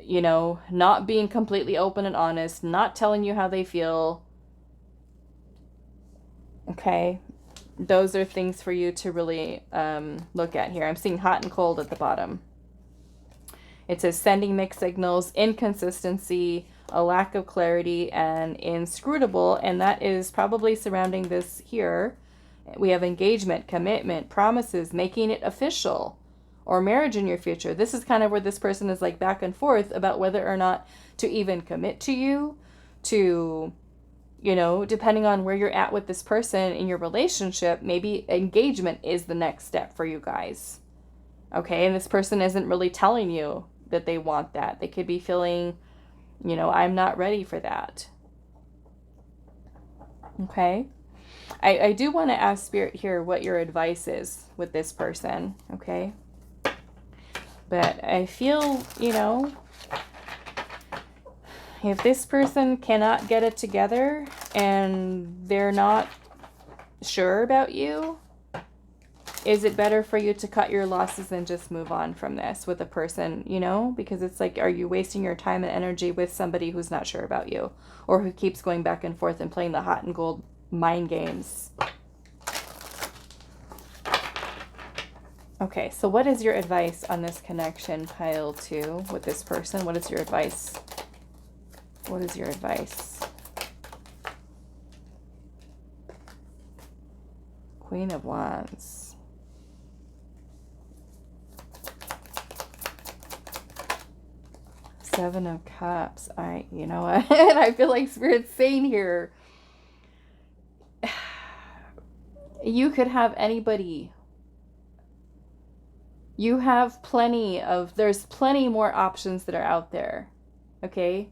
not being completely open and honest, not telling you how they feel, okay, those are things for you to really look at here. I'm seeing hot and cold at the bottom. It says sending mixed signals, inconsistency, a lack of clarity, and inscrutable. And that is probably surrounding this here. We have engagement, commitment, promises, making it official, or marriage in your future. This is kind of where this person is like back and forth about whether or not to even commit to you, to, depending on where you're at with this person in your relationship, maybe engagement is the next step for you guys. Okay, and this person isn't really telling you that they want that. They could be feeling, I'm not ready for that. Okay. I do want to ask Spirit here what your advice is with this person. Okay. But I feel, if this person cannot get it together and they're not sure about you, is it better for you to cut your losses and just move on from this with a person, because it's like, are you wasting your time and energy with somebody who's not sure about you, or who keeps going back and forth and playing the hot and cold mind games? Okay, so what is your advice on this connection, pile 2, with this person? What is your advice? What is your advice? Queen of Wands. Seven of Cups. You know what? I feel like Spirit's saying here, you could have anybody. You have there's plenty more options that are out there. Okay?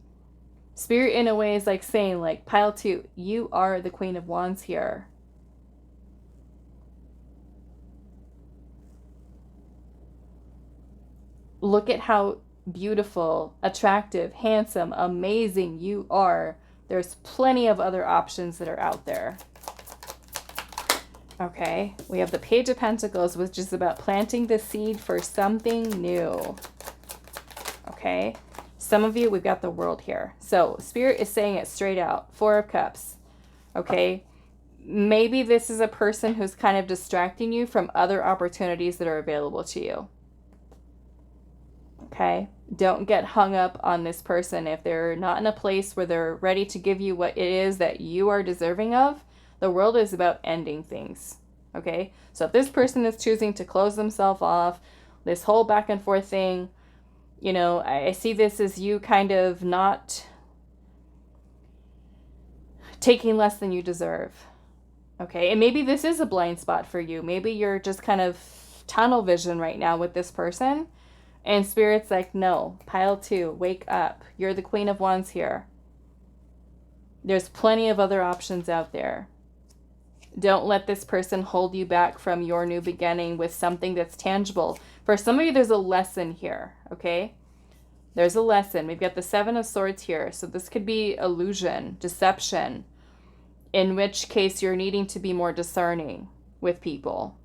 Spirit in a way is like saying, like, pile 2, you are the Queen of Wands here. Look at how beautiful, attractive, handsome, amazing you are. There's plenty of other options that are out there. Okay, we have the Page of Pentacles, which is about planting the seed for something new. Okay, some of you, we've got the World here. So Spirit is saying it straight out. 4 of Cups. Okay, maybe this is a person who's kind of distracting you from other opportunities that are available to you. Okay, don't get hung up on this person. If they're not in a place where they're ready to give you what it is that you are deserving of, the World is about ending things. Okay, so if this person is choosing to close themselves off, this whole back and forth thing, you know, I see this as you kind of not taking less than you deserve. Okay, and maybe this is a blind spot for you. Maybe you're just kind of tunnel vision right now with this person. And Spirit's like, no, pile 2, wake up. You're the Queen of Wands here. There's plenty of other options out there. Don't let this person hold you back from your new beginning with something that's tangible. For some of you, there's a lesson here, okay? There's a lesson. We've got the 7 of Swords here. So this could be illusion, deception, in which case you're needing to be more discerning with people,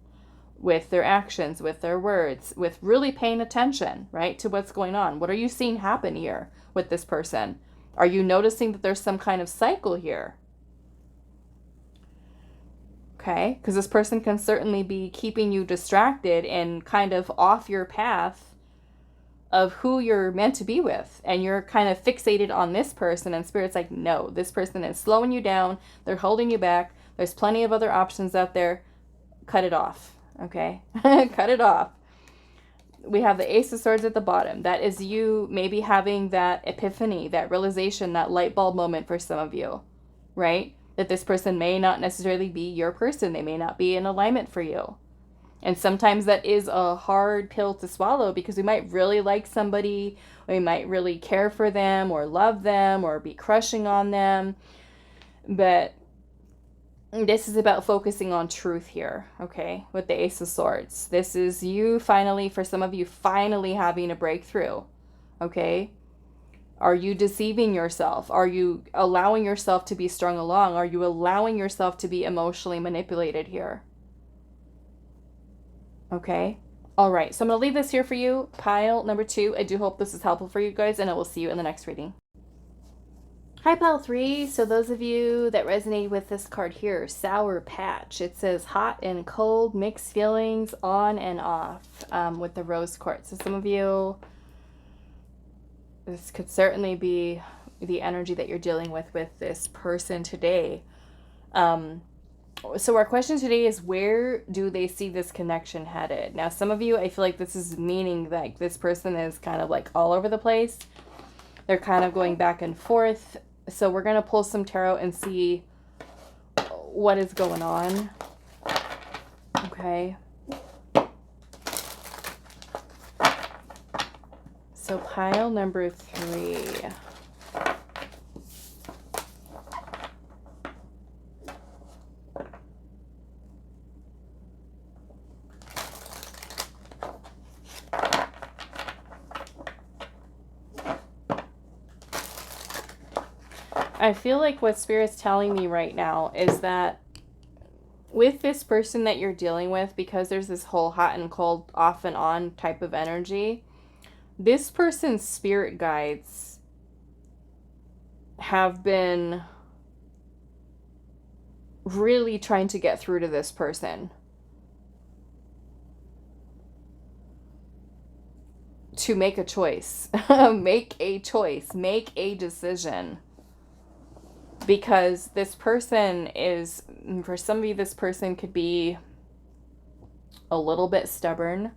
with their actions, with their words, with really paying attention, right, to what's going on. What are you seeing happen here with this person? Are you noticing that there's some kind of cycle here? Okay, because this person can certainly be keeping you distracted and kind of off your path of who you're meant to be with. And you're kind of fixated on this person, and Spirit's like, no, this person is slowing you down. They're holding you back. There's plenty of other options out there. Cut it off. Okay, cut it off. We have the Ace of Swords at the bottom. That is you maybe having that epiphany, that realization, that light bulb moment for some of you, right? That this person may not necessarily be your person. They may not be in alignment for you. And sometimes that is a hard pill to swallow, because we might really like somebody, we might really care for them or love them or be crushing on them. But this is about focusing on truth here, okay, with the Ace of Swords. This is you finally, for some of you, finally having a breakthrough, okay? Are you deceiving yourself? Are you allowing yourself to be strung along? Are you allowing yourself to be emotionally manipulated here? Okay. All right. So I'm going to leave this here for you. Pile number 2. I do hope this is helpful for you guys, and I will see you in the next reading. Hi, pile 3. So those of you that resonate with this card here, Sour Patch. It says hot and cold, mixed feelings, on and off, with the rose quartz. So some of you, this could certainly be the energy that you're dealing with this person today. So our question today is, where do they see this connection headed? Now, some of you, I feel like this is meaning that this person is kind of like all over the place. They're kind of going back and forth. So we're going to pull some tarot and see what is going on. Okay. So pile number 3. I feel like what Spirit's telling me right now is that with this person that you're dealing with, because there's this whole hot and cold, off and on type of energy, this person's spirit guides have been really trying to get through to this person. To make a choice. Make a choice. Make a decision. Because this person is, for some of you, this person could be a little bit stubborn.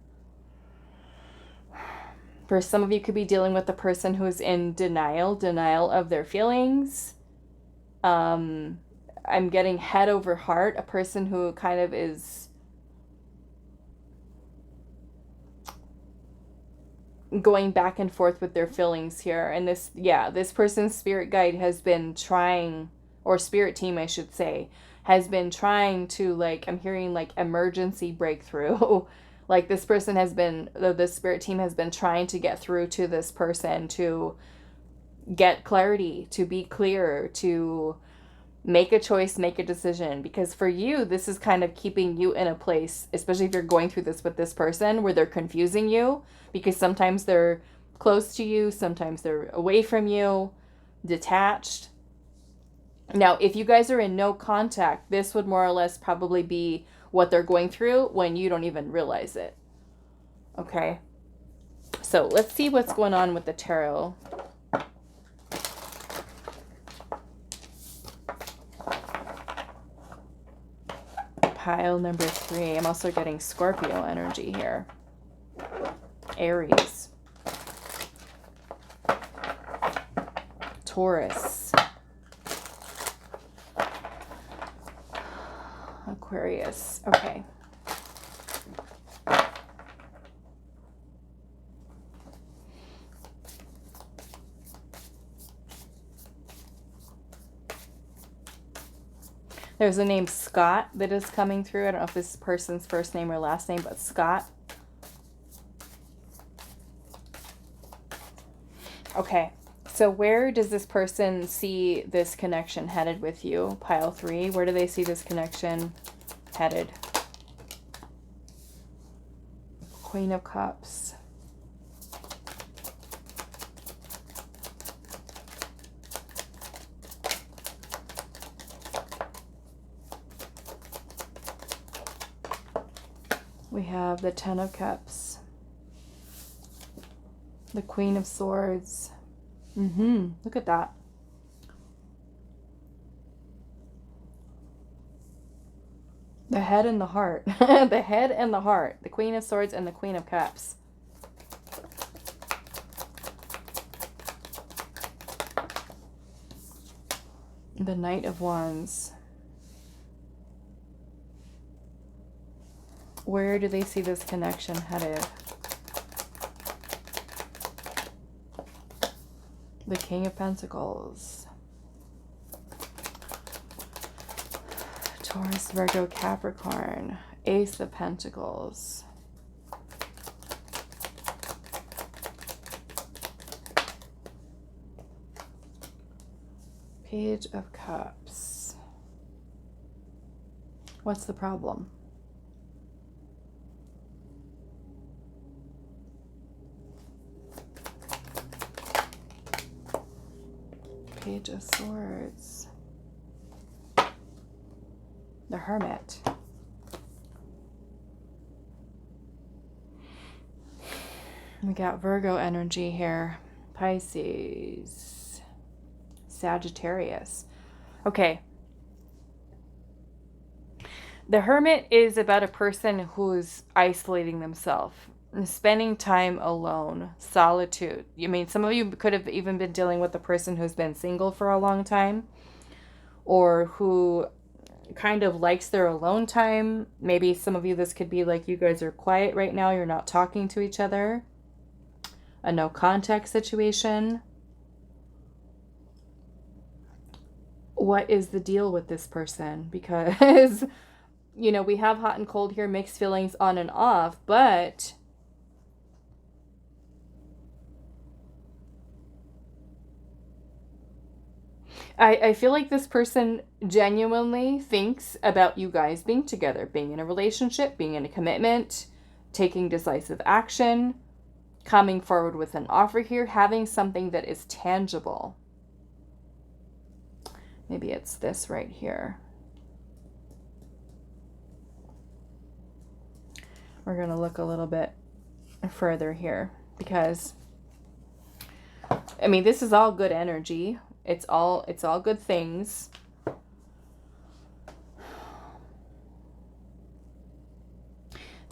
For some of you, could be dealing with the person who's in denial of their feelings. I'm getting head over heart, a person who kind of is going back and forth with their feelings here. And this, yeah, this person's spirit guide has been trying, or spirit team, I should say, has been trying to, like, I'm hearing like emergency breakthrough. Like this person has been, the spirit team has been trying to get through to this person to get clarity, to be clear, to make a choice, make a decision. Because for you, this is kind of keeping you in a place, especially if you're going through this with this person, where they're confusing you, because sometimes they're close to you, sometimes they're away from you, detached. Now, if you guys are in no contact, this would more or less probably be what they're going through when you don't even realize it. Okay? So let's see what's going on with the tarot. Pile number 3. I'm also getting Scorpio energy here. Aries. Taurus. Aquarius. Okay. There's a name Scott that is coming through. I don't know if this is person's first name or last name, but Scott. Okay. So where does this person see this connection headed with you? Pile 3. Where do they see this connection headed? Queen of Cups. We have the Ten of Cups. The Queen of Swords. Look at that. The head and the heart. The head and the heart. The Queen of Swords and the Queen of Cups. The Knight of Wands. Where do they see this connection headed? The King of Pentacles. Taurus, Virgo, Capricorn. Ace of Pentacles. Page of Cups. What's the problem? Page of Swords. The Hermit. We got Virgo energy here. Pisces. Sagittarius. Okay. The Hermit is about a person who's isolating themselves, spending time alone, solitude. I mean, some of you could have even been dealing with a person who's been single for a long time, or who kind of likes their alone time. Maybe some of you, this could be like you guys are quiet right now, you're not talking to each other. A no contact situation. What is the deal with this person? Because, you know, we have hot and cold here, mixed feelings on and off, but I feel like this person genuinely thinks about you guys being together, being in a relationship, being in a commitment, taking decisive action, coming forward with an offer here, having something that is tangible. Maybe it's this right here. We're going to look a little bit further here because, I mean, this is all good energy. It's all good things.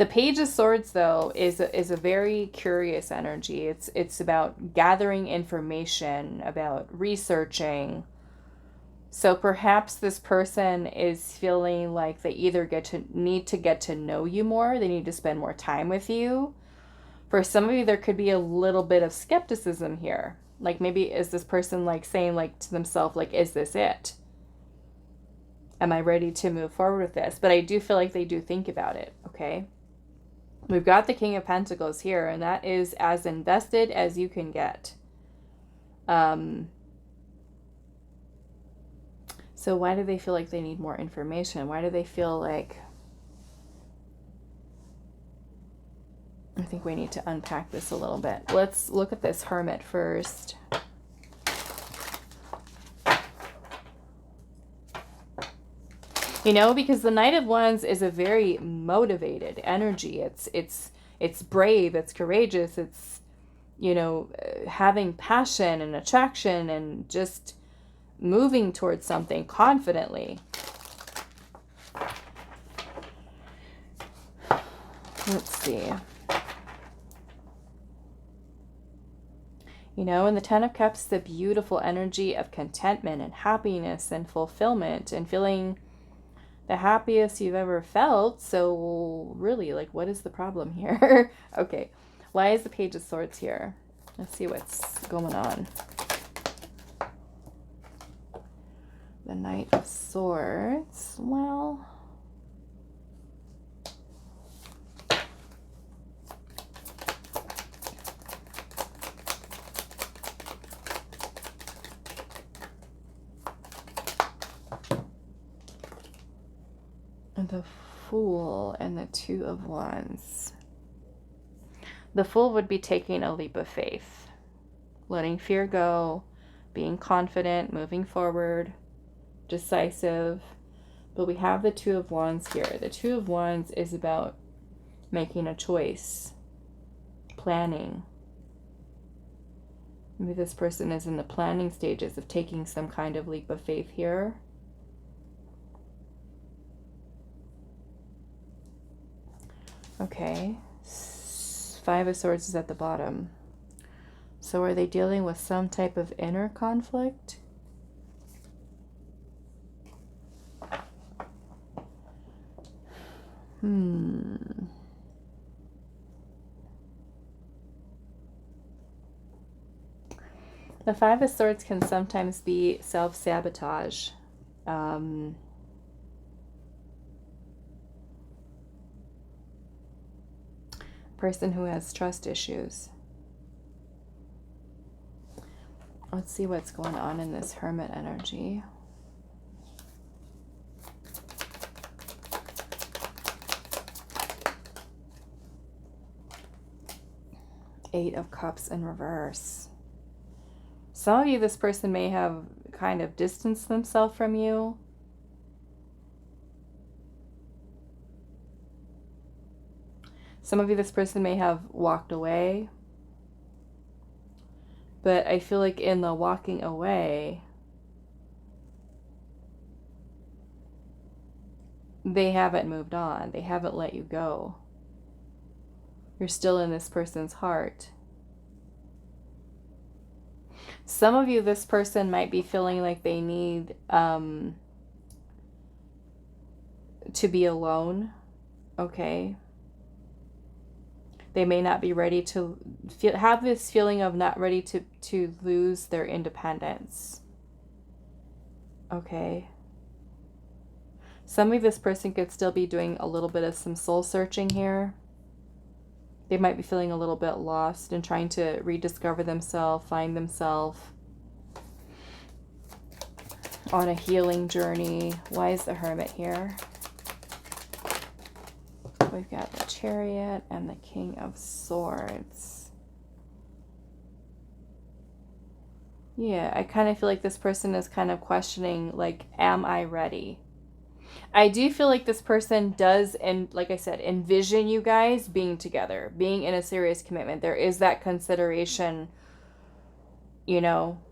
The Page of Swords, though, is a very curious energy. It's about gathering information, about researching. So perhaps this person is feeling like they either need to get to know you more, they need to spend more time with you. For some of you, there could be a little bit of skepticism here. Like, maybe is this person like saying like to themselves, like, is this it? Am I ready to move forward with this? But I do feel like they do think about it, okay? We've got the King of Pentacles here, and that is as invested as you can get. So why do they feel like they need more information? Why do they feel like... I think we need to unpack this a little bit. Let's look at this Hermit first. You know, because the Knight of Wands is a very motivated energy. It's brave, it's courageous, it's, you know, having passion and attraction and just moving towards something confidently. Let's see. You know, in the Ten of Cups, the beautiful energy of contentment and happiness and fulfillment and feeling the happiest you've ever felt. So really, like, what is the problem here? Okay, why is the Page of Swords here? Let's see what's going on. The Knight of Swords. Well... the Fool and the Two of Wands. The Fool would be taking a leap of faith, letting fear go, being confident, moving forward, decisive. But we have the Two of Wands here. The Two of Wands is about making a choice, planning. Maybe this person is in the planning stages of taking some kind of leap of faith here. Okay, Five of Swords is at the bottom. So are they dealing with some type of inner conflict? The Five of Swords can sometimes be self-sabotage. Person who has trust issues. Let's see what's going on in this Hermit energy. Eight of Cups in reverse. Some of you, this person may have kind of distanced themselves from you. Some of you, this person may have walked away. But I feel like in the walking away, they haven't moved on. They haven't let you go. You're still in this person's heart. Some of you, this person might be feeling like they need to be alone. Okay. They may not be ready to have this feeling of not ready to lose their independence. Okay. Some of this person could still be doing a little bit of some soul searching here. They might be feeling a little bit lost and trying to rediscover themselves, find themselves on a healing journey. Why is the Hermit here? We've got the Chariot and the King of Swords. Yeah, I kind of feel like this person is kind of questioning, like, am I ready? I do feel like this person does, and like I said, envision you guys being together, being in a serious commitment. There is that consideration, you know.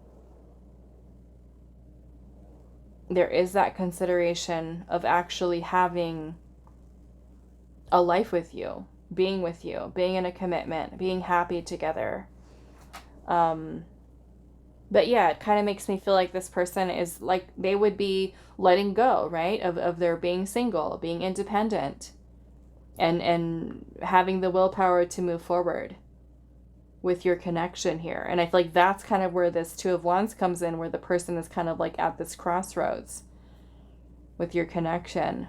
There is that consideration of actually having a life with you, being in a commitment, being happy together. But yeah, it kind of makes me feel like this person is like, they would be letting go, right? Of their being single, being independent, and having the willpower to move forward with your connection here. And I feel like that's kind of where this Two of Wands comes in, where the person is kind of like at this crossroads with your connection.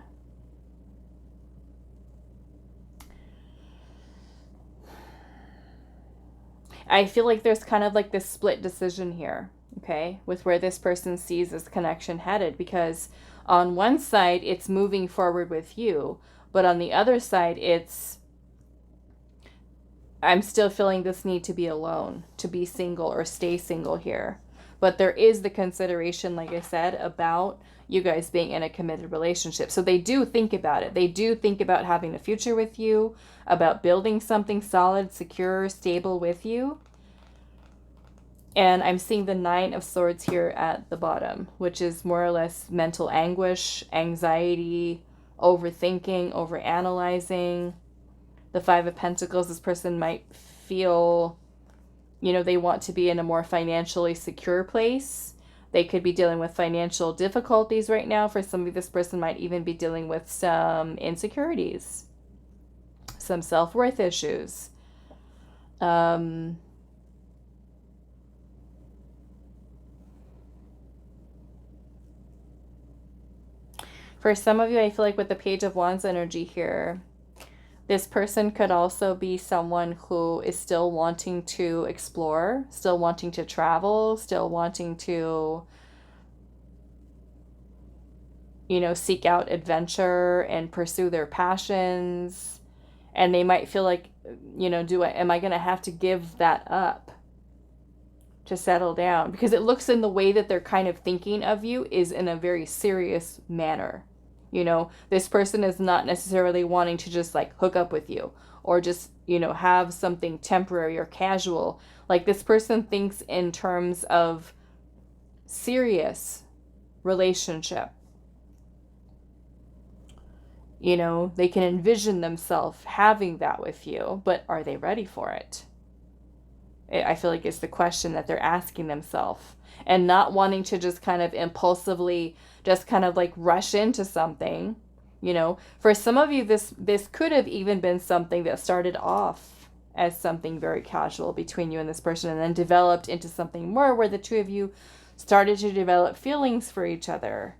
I feel like there's kind of like this split decision here, okay, with where this person sees this connection headed, because on one side it's moving forward with you, but on the other side it's, I'm still feeling this need to be alone, to be single or stay single here. But there is the consideration, like I said, about you guys being in a committed relationship. So they do think about it. They do think about having a future with you, about building something solid, secure, stable with you. And I'm seeing the Nine of Swords here at the bottom, which is more or less mental anguish, anxiety, overthinking, overanalyzing. The Five of Pentacles, this person might feel, you know, they want to be in a more financially secure place. They could be dealing with financial difficulties right now. For some of this person might even be dealing with some insecurities, some self-worth issues. For some of you, I feel like with the Page of Wands energy here, this person could also be someone who is still wanting to explore, still wanting to travel, still wanting to, you know, seek out adventure and pursue their passions. And they might feel like, you know, am I going to have to give that up to settle down? Because it looks in the way that they're kind of thinking of you is in a very serious manner. You know, this person is not necessarily wanting to just like hook up with you or just, you know, have something temporary or casual. Like this person thinks in terms of serious relationship. You know, they can envision themselves having that with you, but are they ready for it? I feel like it's the question that they're asking themselves, and not wanting to just kind of impulsively just kind of like rush into something. You know, for some of you, this could have even been something that started off as something very casual between you and this person, and then developed into something more where the two of you started to develop feelings for each other.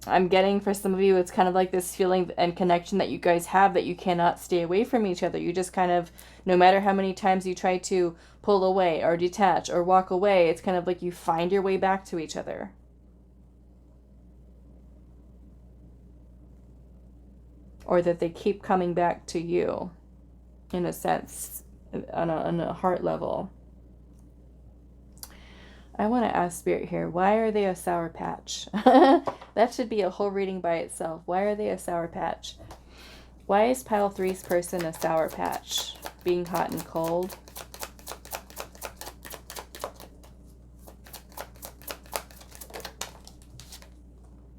I'm getting, for some of you, it's kind of like this feeling and connection that you guys have that you cannot stay away from each other. You just kind of, no matter how many times you try to pull away or detach or walk away, it's kind of like you find your way back to each other. Or that they keep coming back to you, in a sense, on a heart level. I want to ask Spirit here, why are they a Sour Patch? That should be a whole reading by itself. Why are they a Sour Patch? Why is Pile 3's person a Sour Patch? Being hot and cold.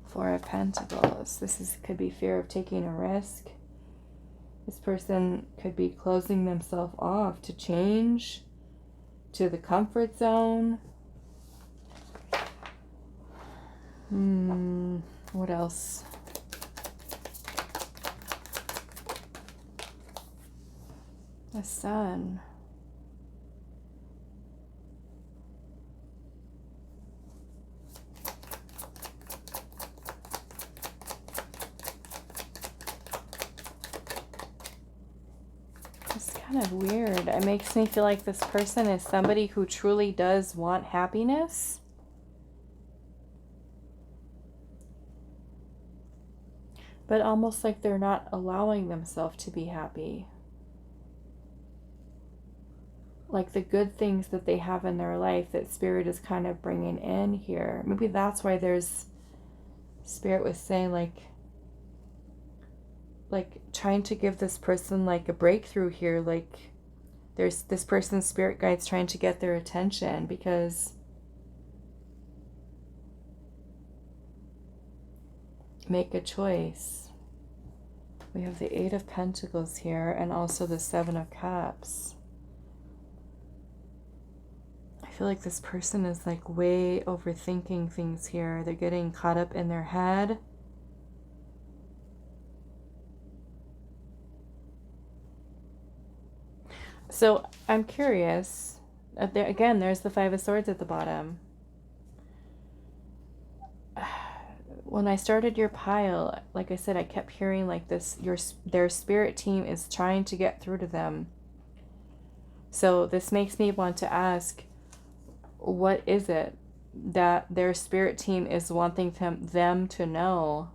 Four of Pentacles. Could be fear of taking a risk. This person could be closing themselves off to change, to the comfort zone. What else? The Sun. It's kind of weird. It makes me feel like this person is somebody who truly does want happiness. But almost like they're not allowing themselves to be happy. Like the good things that they have in their life that Spirit is kind of bringing in here. Maybe that's why there's, Spirit was saying like trying to give this person like a breakthrough here. Like there's this person's spirit guides trying to get their attention, because make a choice. We have the Eight of Pentacles here and also the Seven of Cups. I feel like this person is like way overthinking things here. They're getting caught up in their head. So I'm curious. There, again, there's the Five of Swords at the bottom. When I started your pile, like I said, I kept hearing like this, their spirit team is trying to get through to them. So this makes me want to ask, what is it that their spirit team is wanting them to know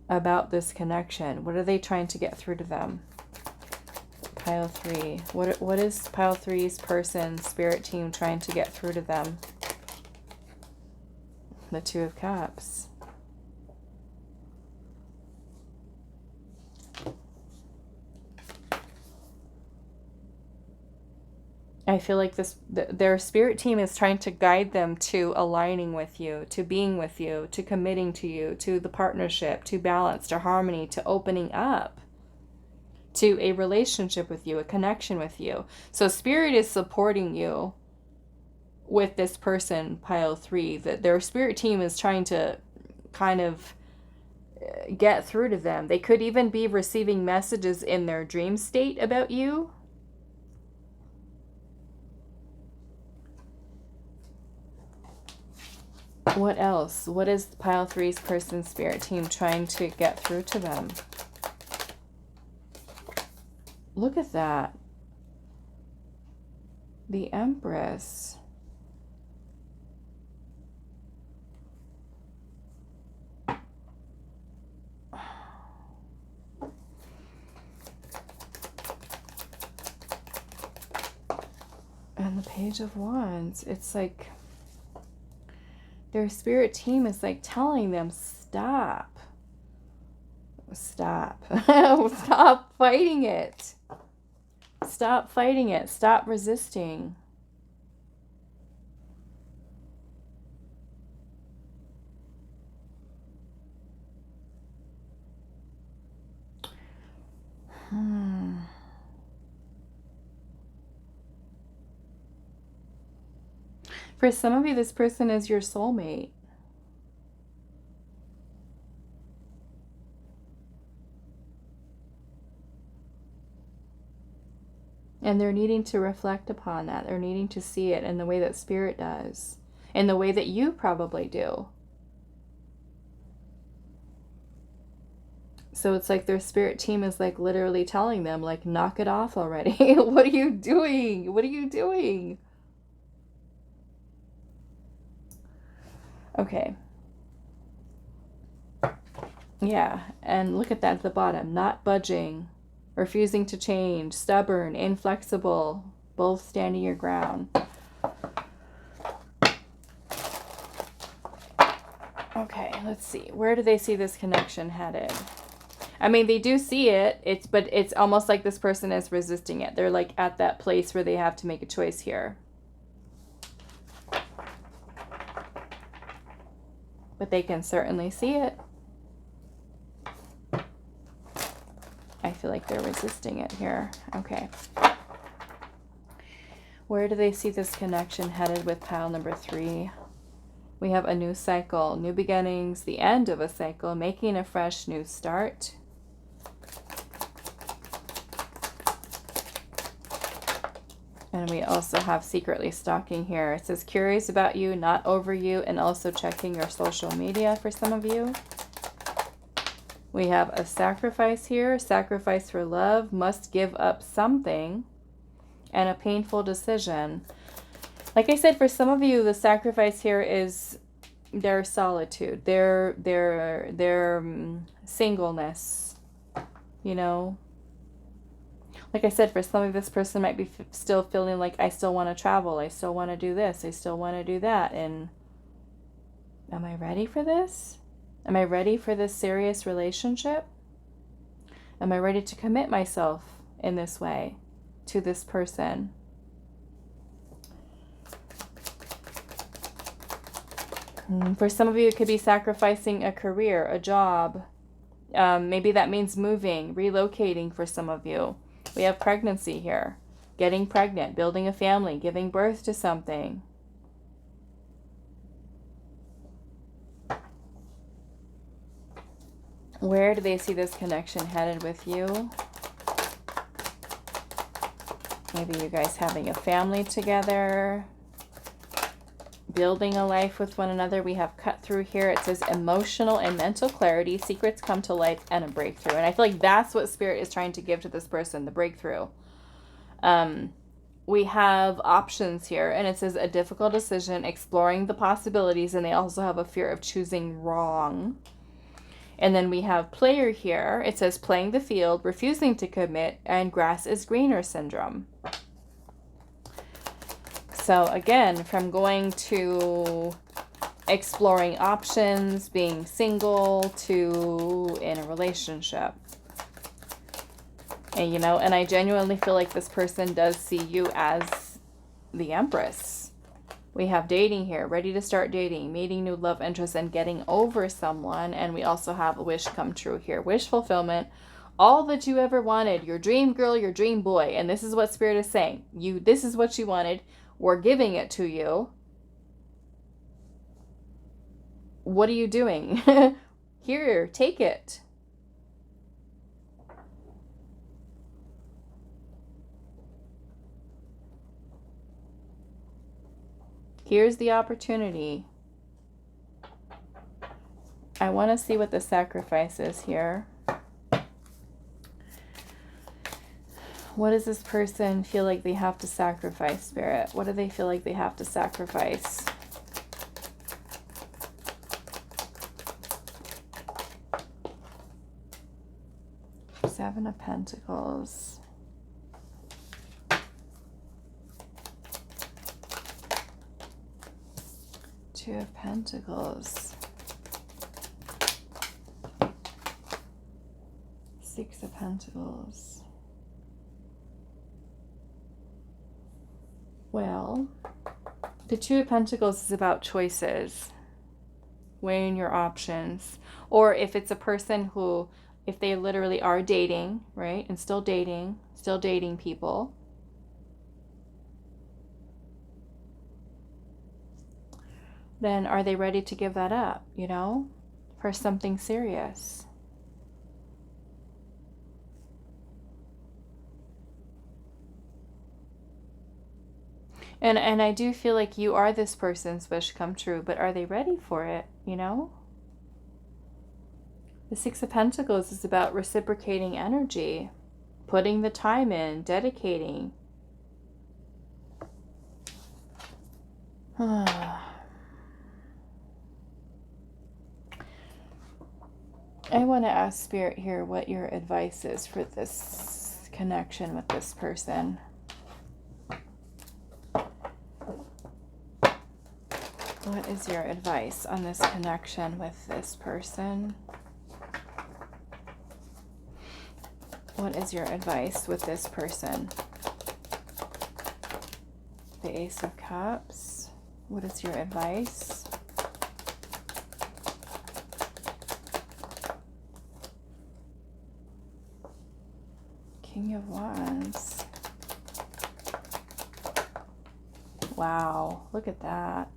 about this connection? What are they trying to get through to them? Pile 3. What is pile 3's person, spirit team trying to get through to them? The Two of Cups. I feel like their spirit team is trying to guide them to aligning with you, to being with you, to committing to you, to the partnership, to balance, to harmony, to opening up, to a relationship with you, a connection with you. So spirit is supporting you with this person, pile 3, that their spirit team is trying to kind of get through to them. They could even be receiving messages in their dream state about you. What else? What is pile 3's person, spirit team trying to get through to them? Look at that. The Empress. And the Page of Wands. It's like their spirit team is like telling them, stop. Stop. Stop fighting it. Stop fighting it. Stop resisting. For some of you, this person is your soulmate. And they're needing to reflect upon that. They're needing to see it in the way that spirit does. In the way that you probably do. So it's like their spirit team is like literally telling them, like, knock it off already. What are you doing? What are you doing? Okay. Yeah, and look at that at the bottom. Not budging, refusing to change, stubborn, inflexible, both standing your ground. Okay, let's see. Where do they see this connection headed? I mean, they do see it. But it's almost like this person is resisting it. They're like at that place where they have to make a choice here. But they can certainly see it. I feel like they're resisting it here. Okay. Where do they see this connection headed with pile number 3? We have a new cycle, new beginnings, the end of a cycle, making a fresh new start. And we also have secretly stalking here. It says curious about you, not over you, and also checking your social media for some of you. We have a sacrifice here, sacrifice for love, must give up something, and a painful decision. Like I said, for some of you, the sacrifice here is their solitude, their singleness, you know. Like I said, for some of this person might be still feeling like, I still want to travel, I still want to do this, I still want to do that. And am I ready for this? Am I ready for this serious relationship? Am I ready to commit myself in this way to this person? For some of you, it could be sacrificing a career, a job, Maybe that means moving, relocating for some of you. We have pregnancy here. Getting pregnant, building a family, giving birth to something. Where do they see this connection headed with you? Maybe you guys having a family together. Building a life with one another. We have cut through here. It says emotional and mental clarity, secrets come to light, and a breakthrough. And I feel like that's what Spirit is trying to give to this person, the breakthrough. We have options here, and it says a difficult decision, exploring the possibilities, and they also have a fear of choosing wrong. And then we have player here. It says playing the field, refusing to commit, and grass is greener syndrome. So again, from going to exploring options, being single, to in a relationship. And, you know, and I genuinely feel like this person does see you as the Empress. We have dating here, ready to start dating, meeting new love interests, and getting over someone. And we also have a wish come true here. Wish fulfillment, all that you ever wanted, your dream girl, your dream boy. And this is what Spirit is saying. This is what you wanted. We're giving it to you. What are you doing? Here, take it. Here's the opportunity. I want to see what the sacrifice is here. What does this person feel like they have to sacrifice, Spirit? What do they feel like they have to sacrifice? Seven of Pentacles. Two of Pentacles. Six of Pentacles. Well, the Two of Pentacles is about choices, weighing your options. Or if it's a person who, if they literally are dating, right, and still dating people, then are they ready to give that up, you know, for something serious? And I do feel like you are this person's wish come true, but are they ready for it, you know? The Six of Pentacles is about reciprocating energy, putting the time in, dedicating. I want to ask Spirit here what your advice is for this connection with this person. What is your advice on this connection with this person? What is your advice with this person? The Ace of Cups. What is your advice? King of Wands. Wow, look at that.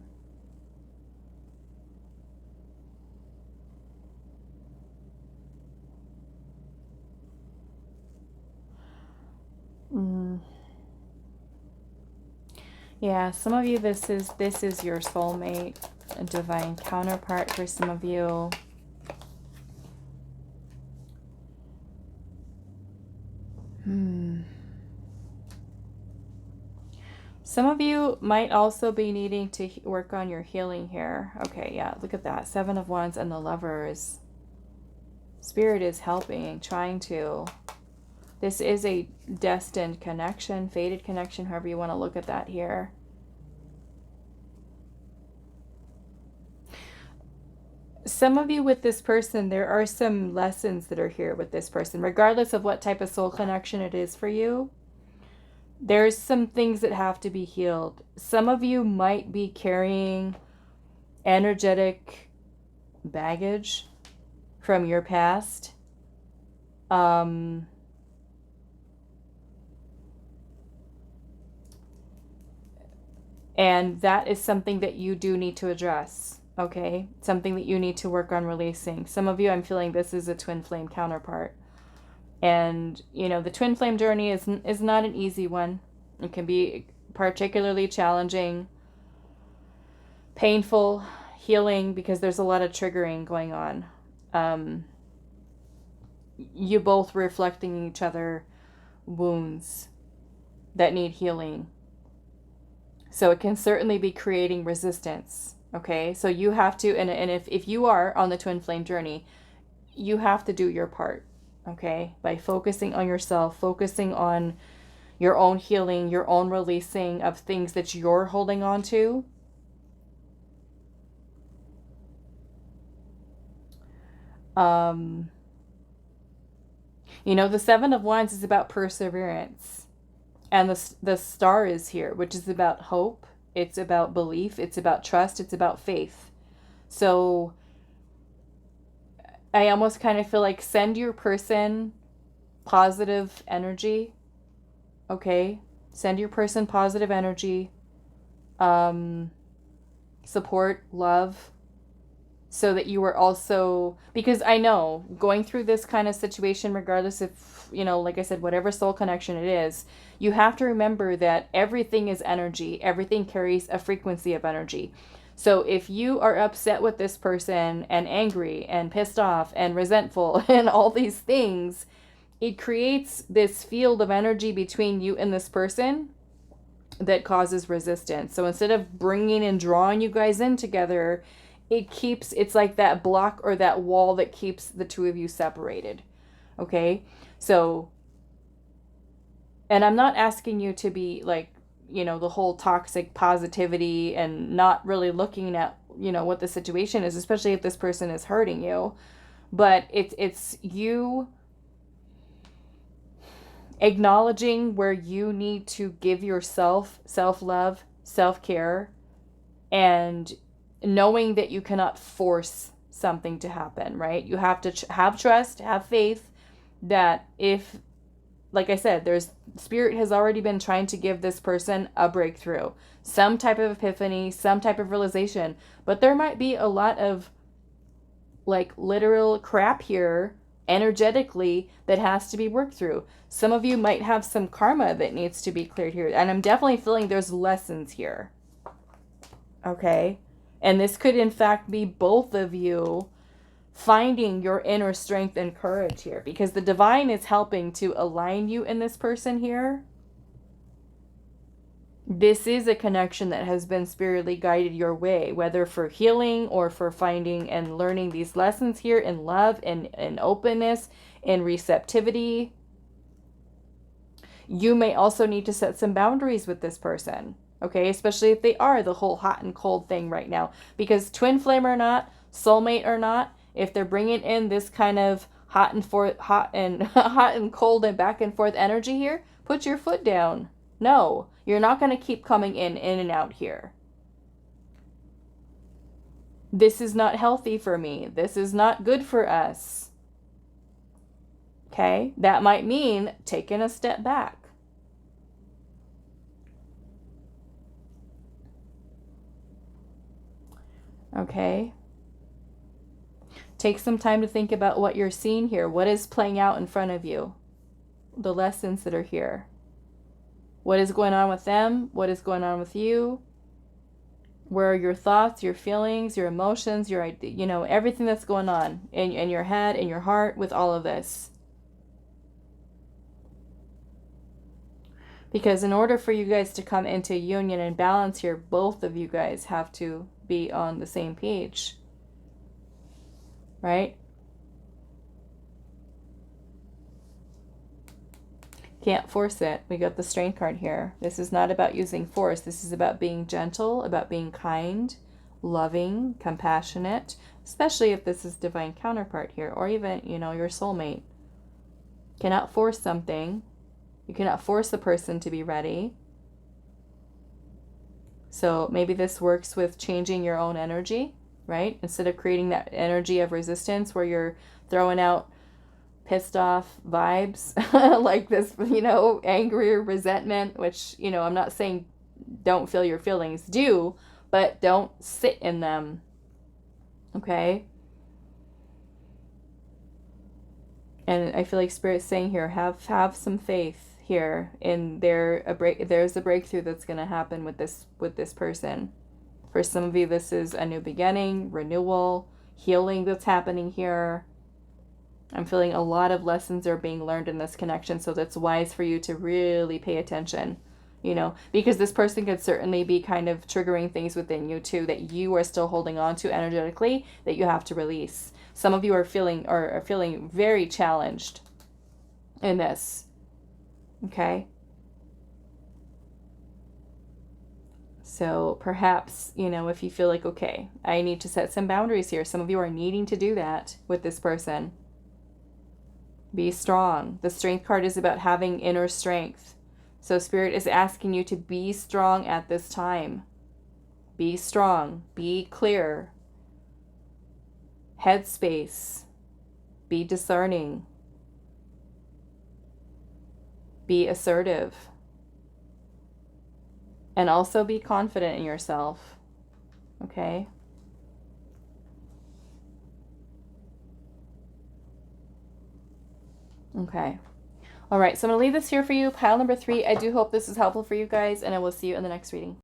Yeah, some of you, this is your soulmate, a divine counterpart for some of you. Some of you might also be needing to work on your healing here. Okay, yeah, look at that. Seven of Wands and the Lovers. Spirit is helping, trying to. This is a destined connection, fated connection, however you want to look at that here. Some of you with this person, there are some lessons that are here with this person, regardless of what type of soul connection it is for you. There's some things that have to be healed. Some of you might be carrying energetic baggage from your past Um, and that is something that you do need to address, okay? Something that you need to work on releasing. Some of you, I'm feeling this is a twin flame counterpart. And, you know, the twin flame journey is not an easy one. It can be particularly challenging, painful, healing, because there's a lot of triggering going on. You both reflecting each other wounds that need healing. So it can certainly be creating resistance, okay? So you have to, and if you are on the twin flame journey, you have to do your part, okay? By focusing on yourself, focusing on your own healing, your own releasing of things that you're holding on to. You know, the Seven of Wands is about perseverance. And the star is here, which is about hope. It's about belief. It's about trust. It's about faith. So I almost kind of feel like send your person positive energy. Okay? Send your person positive energy. Support, love. So that you are also, because I know going through this kind of situation, regardless if, you know, like I said, whatever soul connection it is, you have to remember that everything is energy. Everything carries a frequency of energy. So if you are upset with this person and angry and pissed off and resentful and all these things, it creates this field of energy between you and this person that causes resistance. So instead of bringing and drawing you guys in together, it's like that block or that wall that keeps the two of you separated. Okay? So, and I'm not asking you to be like, you know, the whole toxic positivity and not really looking at, you know, what the situation is, especially if this person is hurting you. But it's you acknowledging where you need to give yourself self-love, self-care, and knowing that you cannot force something to happen, right? You have to have trust, have faith that if, like I said, spirit has already been trying to give this person a breakthrough, some type of epiphany, some type of realization, but there might be a lot of like literal crap here energetically that has to be worked through. Some of you might have some karma that needs to be cleared here, and I'm definitely feeling there's lessons here. Okay? And this could, in fact, be both of you finding your inner strength and courage here, because the divine is helping to align you in this person here. This is a connection that has been spiritually guided your way, whether for healing or for finding and learning these lessons here in love and openness and receptivity. You may also need to set some boundaries with this person. Okay, especially if they are the whole hot and cold thing right now. Because twin flame or not, soulmate or not, if they're bringing in this kind of hot and cold and back and forth energy here, put your foot down. No, you're not going to keep coming in and out here. This is not healthy for me. This is not good for us. Okay, that might mean taking a step back. Okay. Take some time to think about what you're seeing here. What is playing out in front of you? The lessons that are here. What is going on with them? What is going on with you? Where are your thoughts, your feelings, your emotions, everything that's going on in your head, in your heart with all of this? Because in order for you guys to come into union and balance here, both of you guys have to be on the same page. Right? Can't force it. We got the Strength card here. This is not about using force. This is about being gentle, about being kind, loving, compassionate, especially if this is divine counterpart here, or even, your soulmate. Cannot force something. You cannot force the person to be ready. So maybe this works with changing your own energy, right? Instead of creating that energy of resistance where you're throwing out pissed off vibes, like this, you know, angry or resentment, which, you know, I'm not saying don't feel your feelings, do, but don't sit in them. Okay? And I feel like Spirit's saying here, have some faith here in there's a breakthrough that's going to happen with this person. For some of you, this is a new beginning, renewal, healing that's happening here. I'm feeling a lot of lessons are being learned in this connection, so that's wise for you to really pay attention, you know, because this person could certainly be kind of triggering things within you too that you are still holding on to energetically that you have to release. Some of you are feeling very challenged in this. Okay? So perhaps, you know, if you feel like, okay, I need to set some boundaries here. Some of you are needing to do that with this person. Be strong. The Strength card is about having inner strength. So Spirit is asking you to be strong at this time. Be strong. Be clear. Headspace. Be discerning. Be assertive. And also be confident in yourself. Okay? Okay. All right, so I'm going to leave this here for you. Pile number 3. I do hope this is helpful for you guys, and I will see you in the next reading.